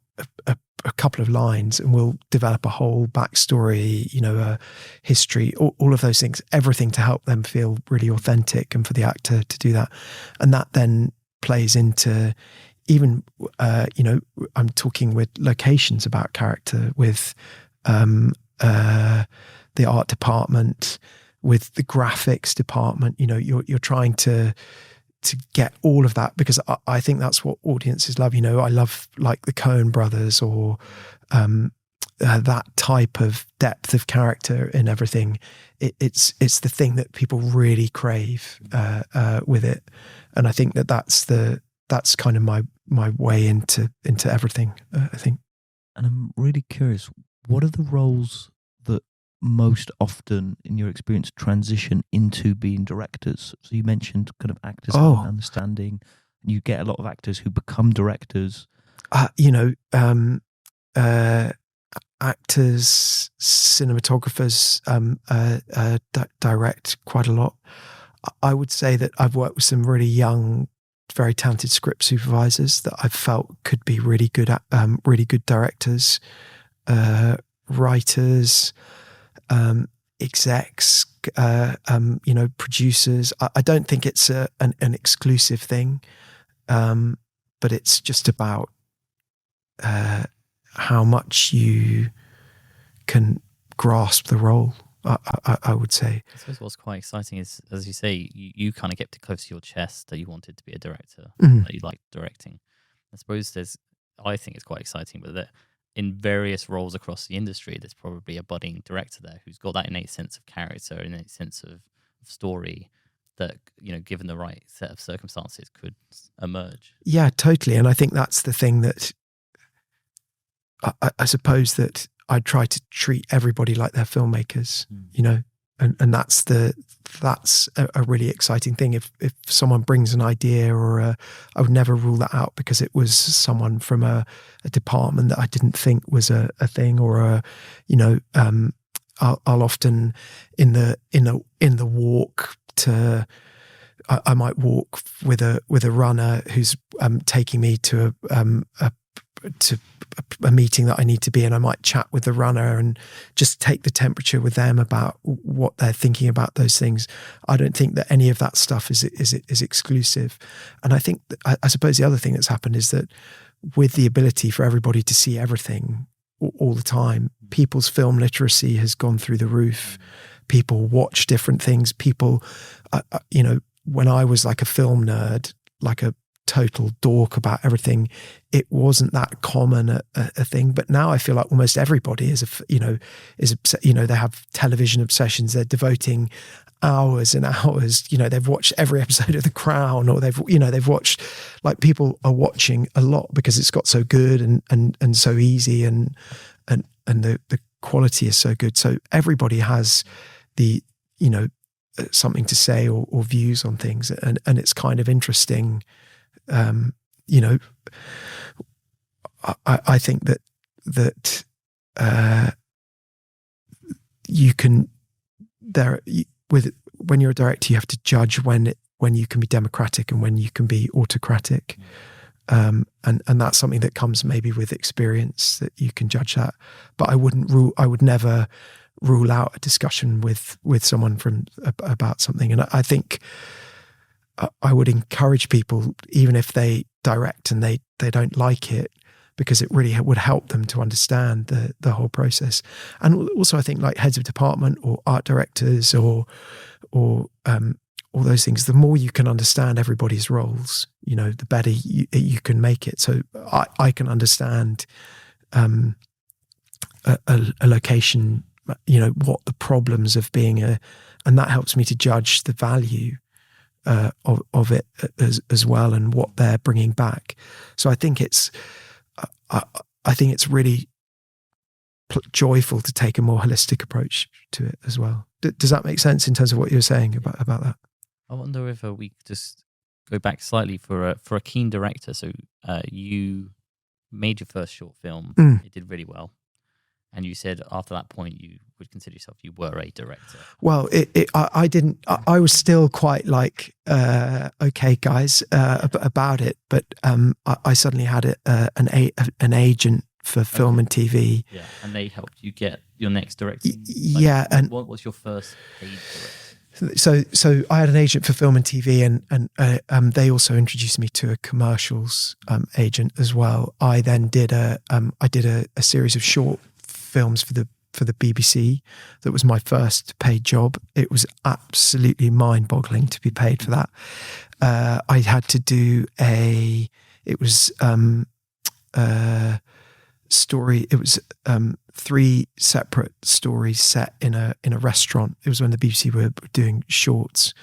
a couple of lines, and we'll develop a whole backstory, a history, all of those things, everything to help them feel really authentic, and for the actor to do that, and that then plays into. Even, I'm talking with locations about character, with the art department, with the graphics department. You're trying to get all of that, because I think that's what audiences love. I love like the Coen brothers or that type of depth of character in everything. It's the thing that people really crave with it, and I think that's kind of my way into everything, I think. And I'm really curious, what are the roles that most often, in your experience, transition into being directors? So you mentioned kind of actors understanding. You get a lot of actors who become directors. Actors, cinematographers direct quite a lot. I would say that I've worked with some really young very talented script supervisors that I've felt could be really good directors, writers, execs, producers. I don't think it's an exclusive thing, but it's just about how much you can grasp the role. I would say. I suppose what's quite exciting is, as you say, you kind of kept it close to your chest that you wanted to be a director, that you liked directing. I suppose I think it's quite exciting, but that in various roles across the industry, there's probably a budding director there who's got that innate sense of character, innate sense of story that, given the right set of circumstances, could emerge. Yeah, totally. And I think that's the thing that I suppose that I try to treat everybody like they're filmmakers, and that's a really exciting thing. If someone brings an idea I would never rule that out because it was someone from a department that I didn't think was a thing, or I'll often in the walk to. I might walk with a runner who's taking me to a meeting that I need to be in. I might chat with the runner and just take the temperature with them about what they're thinking about those things. I don't think that any of that stuff is exclusive. And I think I suppose the other thing that's happened is that with the ability for everybody to see everything all the time, people's film literacy has gone through the roof. People watch different things. People, when I was like a film nerd, like a total dork about everything, it wasn't that common a thing. But now I feel like almost everybody they have television obsessions. They're devoting hours and hours. They've watched every episode of The Crown, or they've watched, like, people are watching a lot because it's got so good and so easy, and the quality is so good. So everybody has the something to say or views on things, and it's kind of interesting. I think that you can when you're a director, you have to judge when you can be democratic and when you can be autocratic, and that's something that comes maybe with experience, that you can judge that. But I would never rule out a discussion with someone about something, and I think. I would encourage people, even if they direct and they don't like it, because it really would help them to understand the whole process. And also, I think, like heads of department or art directors or all those things, the more you can understand everybody's roles, the better you can make it. So I can understand a location, what the problems of being and that helps me to judge the value of it as well, and what they're bringing back. So I think it's really joyful to take a more holistic approach to it as well. Does that make sense in terms of what you're saying about that? I wonder if we could just go back slightly for a keen director. So you made your first short film. It did really well. And you said after that point you would consider yourself, you were a director. Well, I didn't. I was still quite like, okay, guys, about it. But I suddenly had an agent for film and TV. Yeah, and they helped you get your next director. Yeah, and what was your first paid director? So I had an agent for film and TV, and they also introduced me to a commercials agent as well. I then did a series of short films for the BBC. That was my first paid job. It was absolutely mind-boggling to be paid for that. I had to do story. It was 3 separate stories set in a restaurant. It was when the BBC were doing shorts,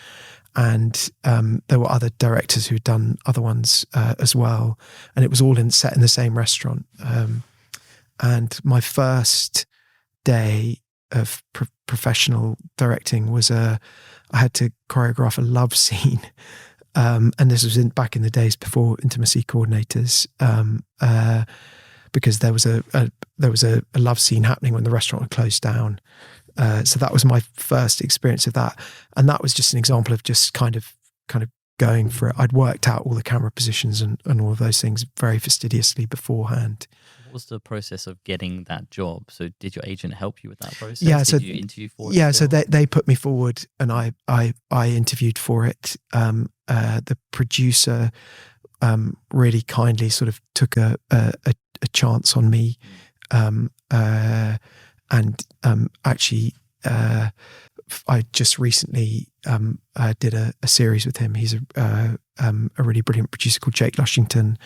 and there were other directors who'd done other ones as well, and it was all set in the same restaurant. And my first day of professional directing was I had to choreograph a love scene, and this was back in the days before intimacy coordinators, because there was a love scene happening when the restaurant had closed down. So that was my first experience of that, and that was just an example of just kind of going for it. I'd worked out all the camera positions and all of those things very fastidiously beforehand. What was the process of getting that job? So did your agent help you with that process? Yeah, did you interview for it? Yeah, still? so they put me forward, and I interviewed for it. The producer really kindly sort of took a chance on me, and actually I just recently did a series with him. He's a really brilliant producer called Jake Lushington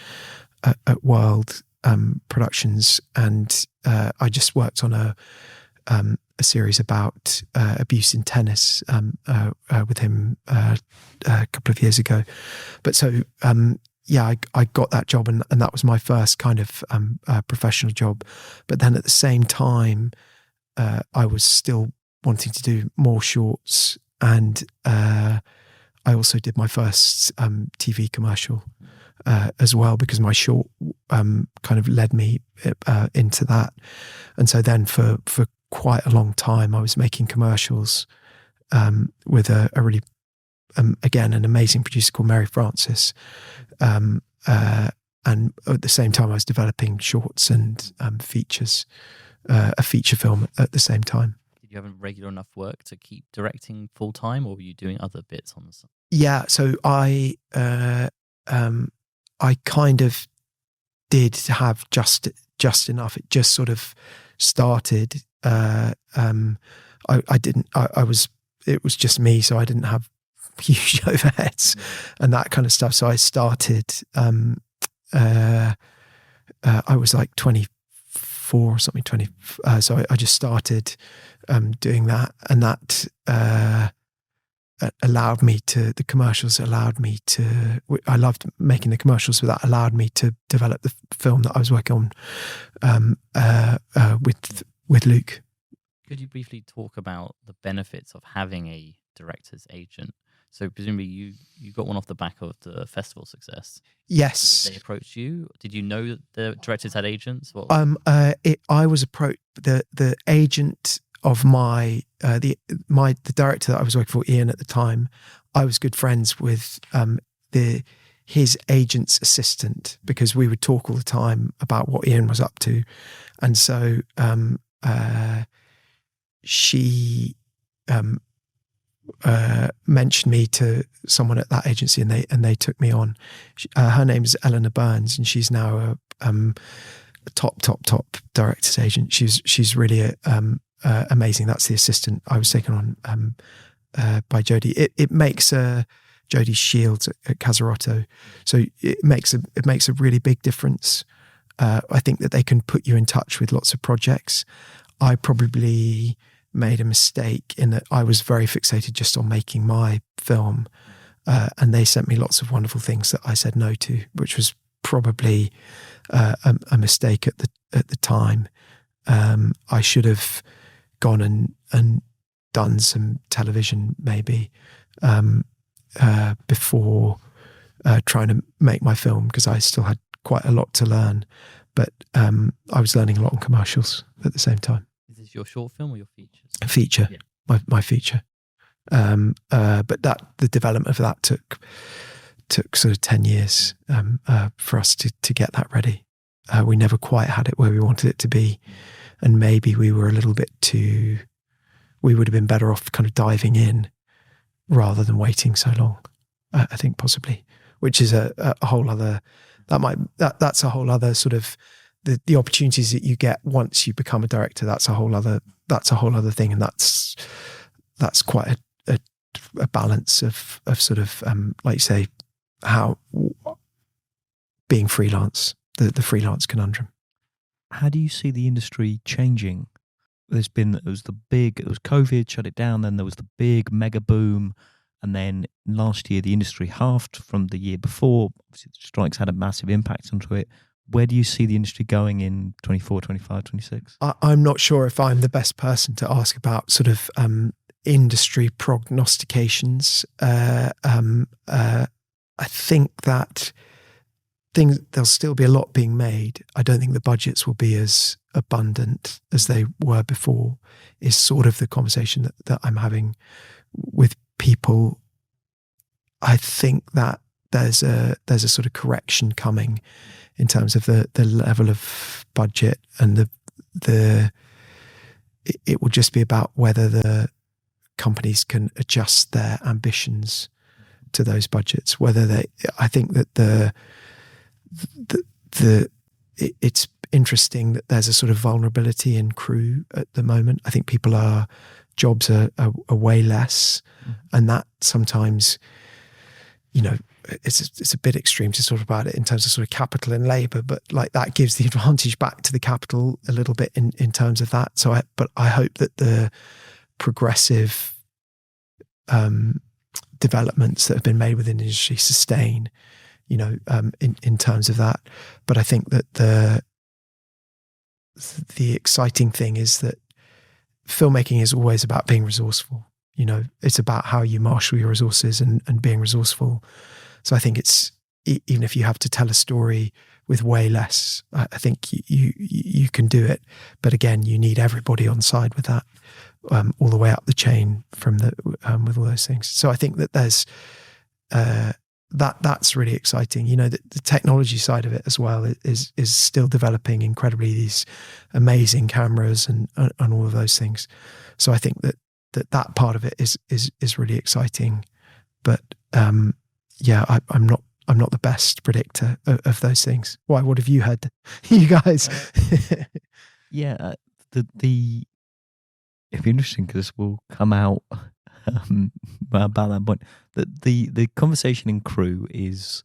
at World Productions, and I just worked on a series about abuse in tennis with him a couple of years ago. But so I got that job, and that was my first kind of professional job. But then at the same time, I was still wanting to do more shorts, and I also did my first TV commercial as well, because my short kind of led me into that. And so then for quite a long time, I was making commercials with a really, again, an amazing producer called Mary Francis. And at the same time, I was developing shorts and features, a feature film at the same time. Did you have regular enough work to keep directing full time, or were you doing other bits on the side? Yeah, so I kind of did have just enough. It just sort of started. It was just me, so I didn't have huge overheads and that kind of stuff. So I started, I was like 24 or something, 20. So I just started doing that, and that allowed me to, the commercials allowed me to, I loved making the commercials, but that allowed me to develop the film that I was working on with Luke. Could you briefly talk about the benefits of having a director's agent? So presumably you got one off the back of the festival success. Yes. Did they approach you? Did you know that the directors had agents? I was approached, the agent of the director that I was working for, Ian, at the time. I was good friends with his agent's assistant, because we would talk all the time about what Ian was up to. And so she mentioned me to someone at that agency, and they took me on. Her name is Eleanor Burns, and she's now a top director's agent. She's really amazing. That's the assistant I was taken on by Jodie. It makes Jodie Shields at Casarotto, so it makes a really big difference. I think that they can put you in touch with lots of projects. I probably made a mistake in that I was very fixated just on making my film, and they sent me lots of wonderful things that I said no to, which was probably a mistake at the time. I should have gone and done some television maybe before trying to make my film, because I still had quite a lot to learn. But I was learning a lot on commercials at the same time. Is this your short film or your feature? Feature, yeah. my feature. But the development of that took sort of 10 years for us to get that ready. We never quite had it where we wanted it to be, and maybe we were a little bit too. We would have been better off kind of diving in rather than waiting so long. I think possibly, which is a whole other. That's a whole other sort of the opportunities that you get once you become a director. That's a whole other thing, and that's quite a balance of sort of like you say, how being freelance, the freelance conundrum. How do you see the industry changing? It was COVID, shut it down, then there was the big mega boom, and then last year the industry halved from the year before. Obviously the strikes had a massive impact onto it. Where do you see the industry going in 24, 25, 26? I'm not sure if I'm the best person to ask about sort of industry prognostications. I think that there'll still be a lot being made. I don't think the budgets will be as abundant as they were before, is sort of the conversation that I'm having with people. I think that there's a sort of correction coming in terms of the level of budget, and it will just be about whether the companies can adjust their ambitions to those budgets. I think that it's interesting that there's a sort of vulnerability in crew at the moment. I think jobs are way less, and that sometimes, it's a bit extreme to talk about it in terms of sort of capital and labor, but like that gives the advantage back to the capital a little bit in terms of that. But I hope that the progressive developments that have been made within the industry sustain, in terms of that. But I think that the exciting thing is that filmmaking is always about being resourceful. It's about how you marshal your resources and being resourceful. So I think it's, even if you have to tell a story with way less, I think you can do it. But again, you need everybody on side with that, all the way up the chain from with all those things. So I think that there's that's really exciting. The technology side of it as well is still developing incredibly, these amazing cameras and all of those things. So I think that part of it is really exciting. But I'm not the best predictor of those things. Why? What have you had, you guys? It'd be interesting because we'll come out about that point. The conversation in crew is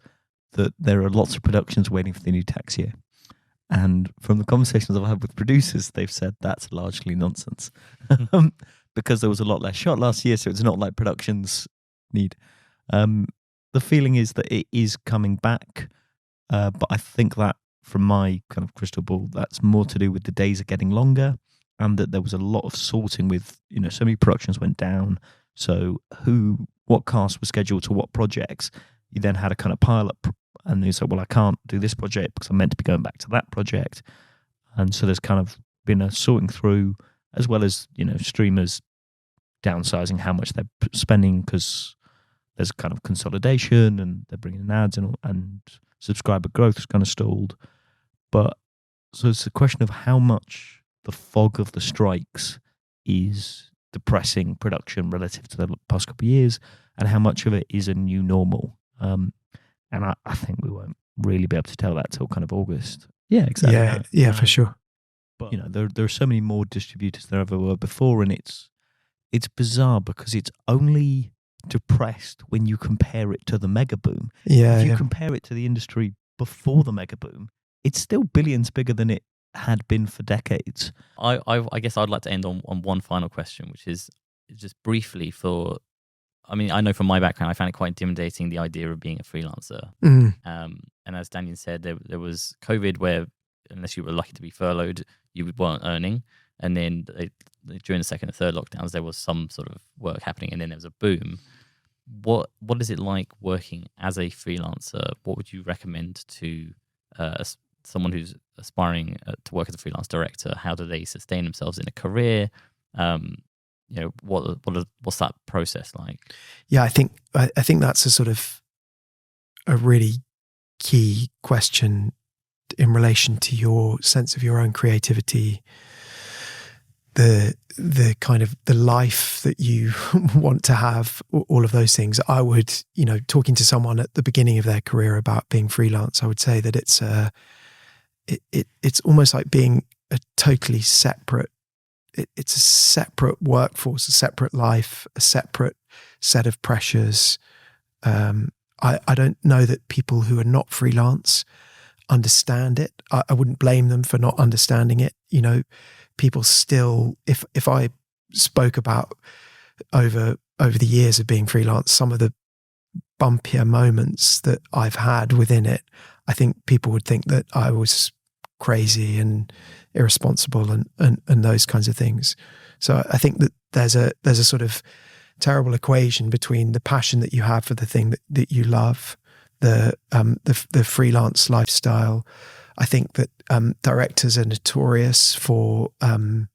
that there are lots of productions waiting for the new tax year. And from the conversations I've had with producers, they've said that's largely nonsense. Because there was a lot less shot last year, so it's not like productions need. The feeling is that it is coming back, but I think that from my kind of crystal ball, that's more to do with the days are getting longer, and that there was a lot of sorting with, so many productions went down. So what cast was scheduled to what projects? You then had a kind of pilot, and you said, well, I can't do this project because I'm meant to be going back to that project. And so there's kind of been a sorting through, as well as, streamers downsizing how much they're spending because there's kind of consolidation and they're bringing in ads and subscriber growth is kind of stalled. But so it's a question of how much the fog of the strikes is depressing production relative to the past couple of years, and how much of it is a new normal. And I think we won't really be able to tell that till kind of August. Yeah, exactly. Yeah, for sure. But there are so many more distributors than there ever were before, and it's bizarre because it's only depressed when you compare it to the mega boom. If you compare it to the industry before the mega boom, it's still billions bigger than it had been for decades. I guess I'd like to end on one final question, which is just briefly I know from my background, I found it quite intimidating, the idea of being a freelancer. And as Daniel said, there was COVID where unless you were lucky to be furloughed, you weren't earning. And then during the second and third lockdowns, there was some sort of work happening, and then there was a boom. What is it like working as a freelancer? What would you recommend to someone who's aspiring to work as a freelance director? How do they sustain themselves in a career? What's that process like? Yeah, I think that's a sort of a really key question in relation to your sense of your own creativity, the kind of the life that you want to have, all of those things. I would, talking to someone at the beginning of their career about being freelance, I would say that it's almost like being a totally separate. It's a separate workforce, a separate life, a separate set of pressures. I don't know that people who are not freelance understand it. I wouldn't blame them for not understanding it. People still, if I spoke about over the years of being freelance, some of the bumpier moments that I've had within it, I think people would think that I was crazy and irresponsible and those kinds of things. So I think that there's a sort of terrible equation between the passion that you have for the thing that you love, the freelance lifestyle. I think that directors are notorious for kind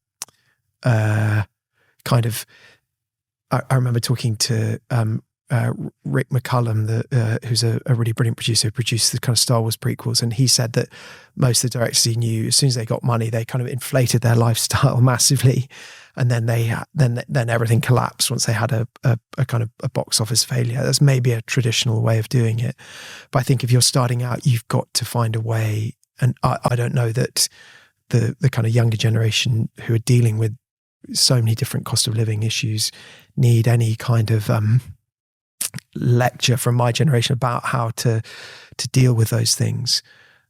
of. I remember talking to Rick McCallum, who's a really brilliant producer, who produced the kind of Star Wars prequels, and he said that most of the directors he knew, as soon as they got money, they kind of inflated their lifestyle massively, and then then everything collapsed once they had a kind of a box office failure. That's maybe a traditional way of doing it, but I think if you're starting out, you've got to find a way. And I don't know that the kind of younger generation who are dealing with so many different cost of living issues need any kind of lecture from my generation about how to deal with those things.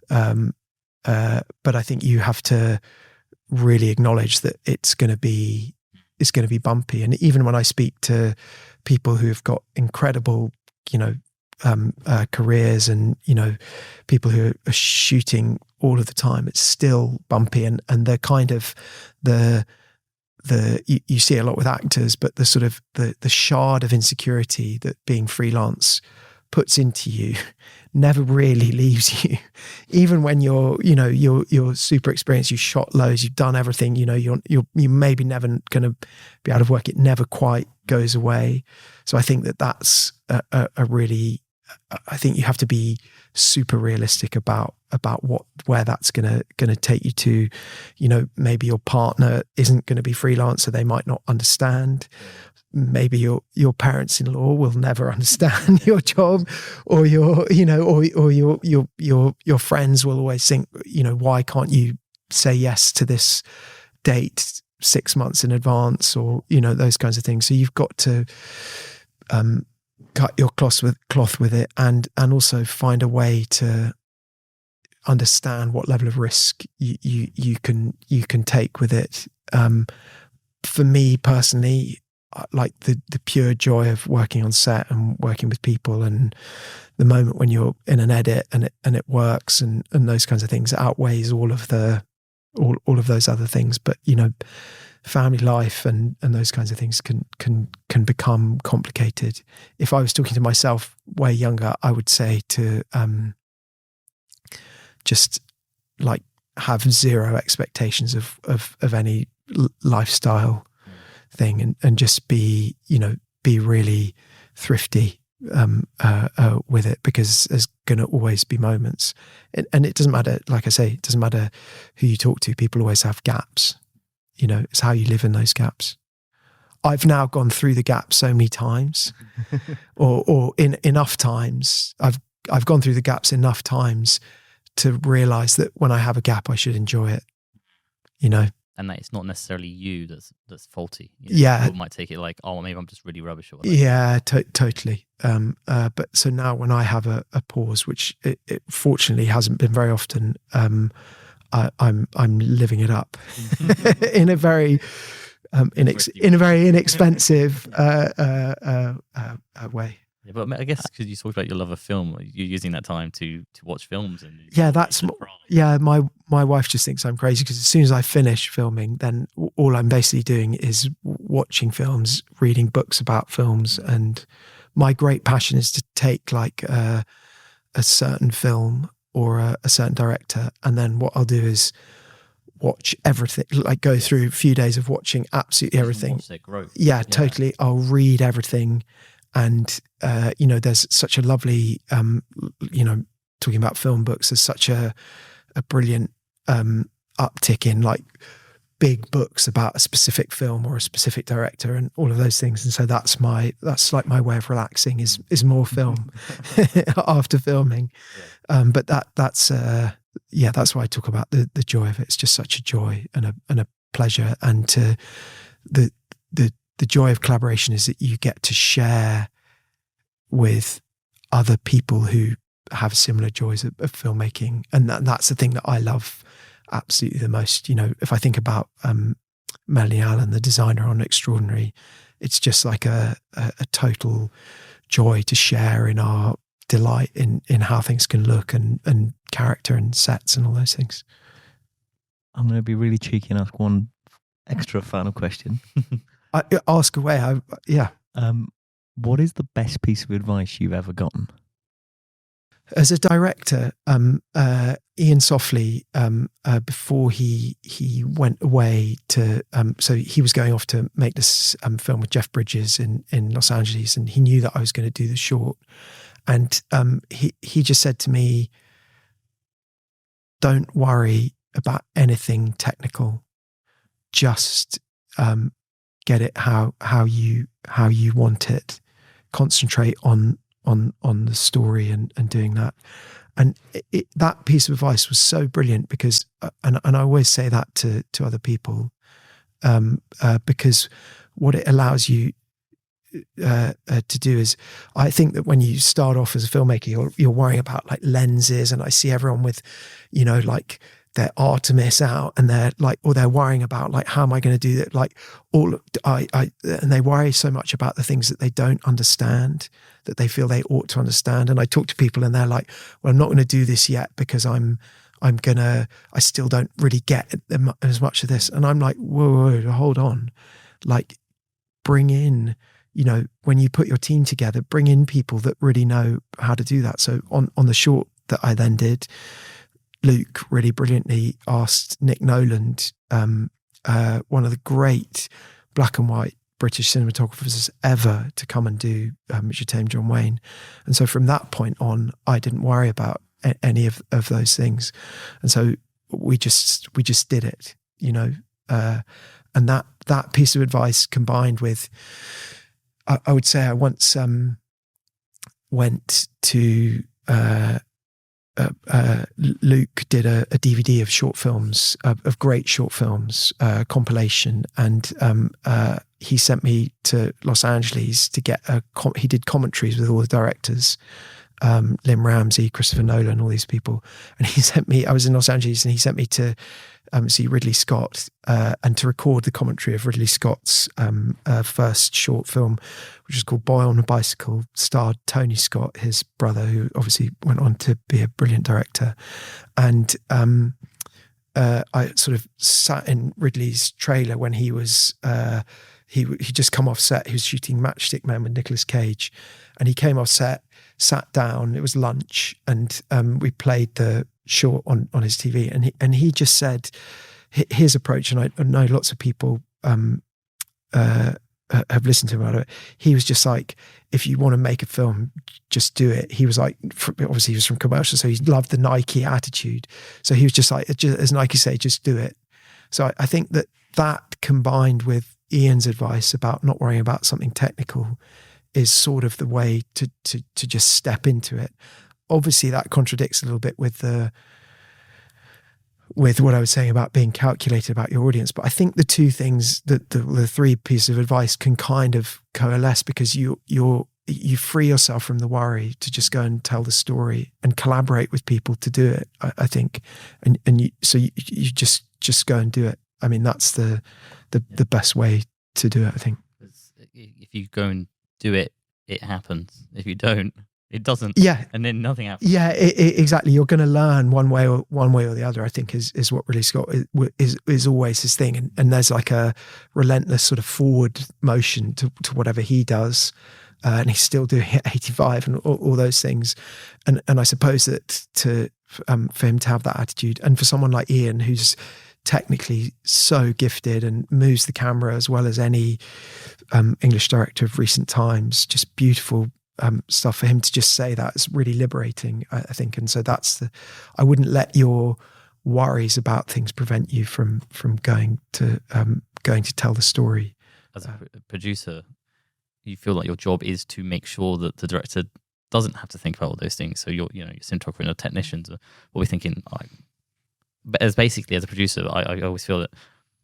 But I think you have to really acknowledge that it's going to be bumpy. And even when I speak to people who have got incredible, careers, and people who are shooting all of the time, it's still bumpy. And the kind of you see a lot with actors, but the sort of the shard of insecurity that being freelance puts into you never really leaves you. Even when you're super experienced, you shot loads, you've done everything, you maybe never going to be out of work. It never quite goes away. So I think that's a really, I think you have to be super realistic about where that's gonna take you to. Maybe your partner isn't going to be freelance, so they might not understand. Maybe your parents-in-law will never understand your job, or your friends will always think, why can't you say yes to this date 6 months in advance, or those kinds of things. So you've got to cut your cloth with it, and also find a way to understand what level of risk you can take with it. For me personally, like the pure joy of working on set and working with people, and the moment when you're in an edit and it works, and those kinds of things outweighs all of those other things. But family life and those kinds of things can become complicated. If I was talking to myself way younger, I would say to just like have zero expectations of any lifestyle thing, and just be really thrifty with it, because there's going to always be moments, and it doesn't matter. Like I say, it doesn't matter who you talk to. People always have gaps. It's how you live in those gaps. I've now gone through the gap so many times, or in enough times. I've gone through the gaps enough times to realize that when I have a gap, I should enjoy it. And that it's not necessarily you that's faulty. Yeah, people might take it like, oh, maybe I'm just really rubbish. Or whatever. Yeah, totally. But so now when I have a pause, which it fortunately hasn't been very often, I'm living it up in a very inexpensive way. Yeah, but I guess because you talked about your love of film, you're using that time to watch films. And my wife just thinks I'm crazy, because as soon as I finish filming, then all I'm basically doing is watching films, reading books about films, and my great passion is to take like a certain film or a certain director, and then what I'll do is watch everything, like go through a few days of watching absolutely everything. Watch their growth. Yeah, totally. I'll read everything. And, there's such a lovely, talking about film books, there's such a brilliant uptick in like big books about a specific film or a specific director and all of those things. And so that's like my way of relaxing is more film after filming. But that's why I talk about the joy of it. It's just such a joy and a pleasure. And the joy of collaboration is that you get to share with other people who have similar joys of filmmaking. And that's the thing that I love absolutely the most. If I think about Melanie Allen, the designer on Extraordinary, it's just like a total joy to share in our delight in how things can look and character and sets and all those things. I'm going to be really cheeky and ask one extra final question. Ask away. What is the best piece of advice you've ever gotten? As a director, Ian Softly, before he went away to, so he was going off to make this film with Jeff Bridges in Los Angeles, and he knew that I was going to do the short, and he just said to me, "Don't worry about anything technical, just get it how you want it. Concentrate on the story and doing that." And that piece of advice was so brilliant because, and I always say that to other people, because what it allows you to do is, I think that when you start off as a filmmaker, you're worrying about like lenses, and I see everyone with, like their Artemis out, and they're like, or they're worrying about like, how am I going to do that? Like and they worry so much about the things that they don't understand, that they feel they ought to understand. And I talk to people and they're like, well, I'm not going to do this yet because I still don't really get as much of this. And I'm like, whoa, hold on. Like, bring in, when you put your team together, bring in people that really know how to do that. So on the short that I then did, Luke really brilliantly asked Nick Noland, one of the great black and white British cinematographers ever, to come and do Richard Tame, John Wayne. And so from that point on, I didn't worry about any of those things. And so we just did it, and that piece of advice combined with, I would say I once went to, Luke did a DVD of short films, of great short films, compilation, and he sent me to Los Angeles to get he did commentaries with all the directors, Lynn Ramsey, Christopher Nolan, all these people, and I was in Los Angeles, and he sent me to see Ridley Scott and to record the commentary of Ridley Scott's first short film, which is called Boy on a Bicycle, starred Tony Scott, his brother, who obviously went on to be a brilliant director. And I sort of sat in Ridley's trailer when he was he'd just come off set. He was shooting Matchstick Men with Nicolas Cage, and he came off set, sat down, it was lunch, and we played the short on his TV, and he just said his approach, and I know lots of people have listened to him about it. He was just like, if you want to make a film, just do it. He was like, obviously he was from commercial, so he loved the Nike attitude. So he was just like, as Nike say, just do it. So I think that combined with Ian's advice about not worrying about something technical is sort of the way to just step into it. Obviously that contradicts a little bit with what I was saying about being calculated about your audience. But I think the two things, the three pieces of advice can kind of coalesce, because you free yourself from the worry to just go and tell the story and collaborate with people to do it, I think. And you just go and do it. I mean, that's the best way to do it, I think. If you go and do it, it happens. If you don't, it doesn't. Yeah. And then nothing happens. Yeah, exactly. You're going to learn one way or the other, I think, is what Ridley Scott is always his thing. And there's like a relentless sort of forward motion to whatever he does. And he's still doing it at 85 and all those things. And I suppose that for him to have that attitude, and for someone like Ian, who's technically so gifted and moves the camera as well as any English director of recent times, just beautiful stuff, for him to just say that is really liberating, I think. And so I wouldn't let your worries about things prevent you from going to tell the story. As a producer, you feel like your job is to make sure that the director doesn't have to think about all those things. So your cinematographer and the technicians will be thinking, but as a producer, I always feel that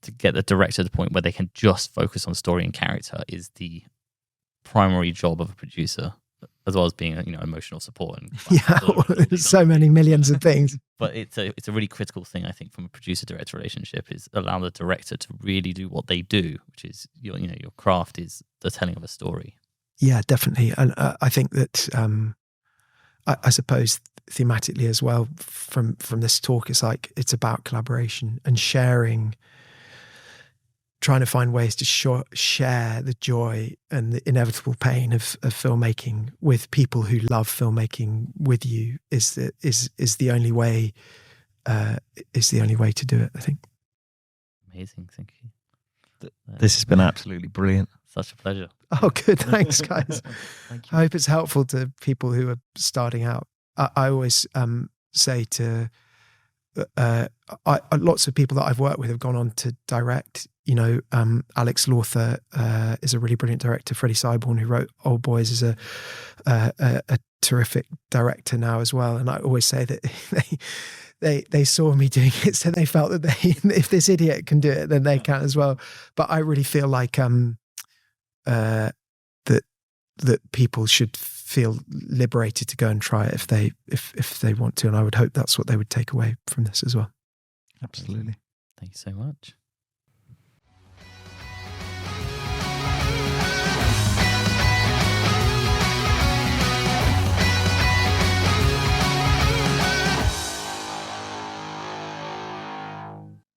to get the director to the point where they can just focus on story and character is the primary job of a producer, as well as being emotional support. There's so many millions of things. But it's a really critical thing, I think, from a producer-director relationship, is allow the director to really do what they do, which is your craft is the telling of a story. Yeah, definitely. And I think that I suppose thematically as well from this talk, it's like it's about collaboration and sharing trying to find ways to share the joy and the inevitable pain of filmmaking with people who love filmmaking with you is the only way to do it, I think. Amazing, thank you. This has been absolutely brilliant. Such a pleasure. Oh, good. Thanks, guys. Thank you. I hope it's helpful to people who are starting out. I always say to lots of people that I've worked with have gone on to direct. You know, Alex Lawther is a really brilliant director. Freddie Cyborn, who wrote Old Boys, is a terrific director now as well. And I always say that they saw me doing it, so they felt that if this idiot can do it, then they can as well. But I really feel like that people should feel liberated to go and try it if they want to, and I would hope that's what they would take away from this as well. Absolutely. Thank you so much.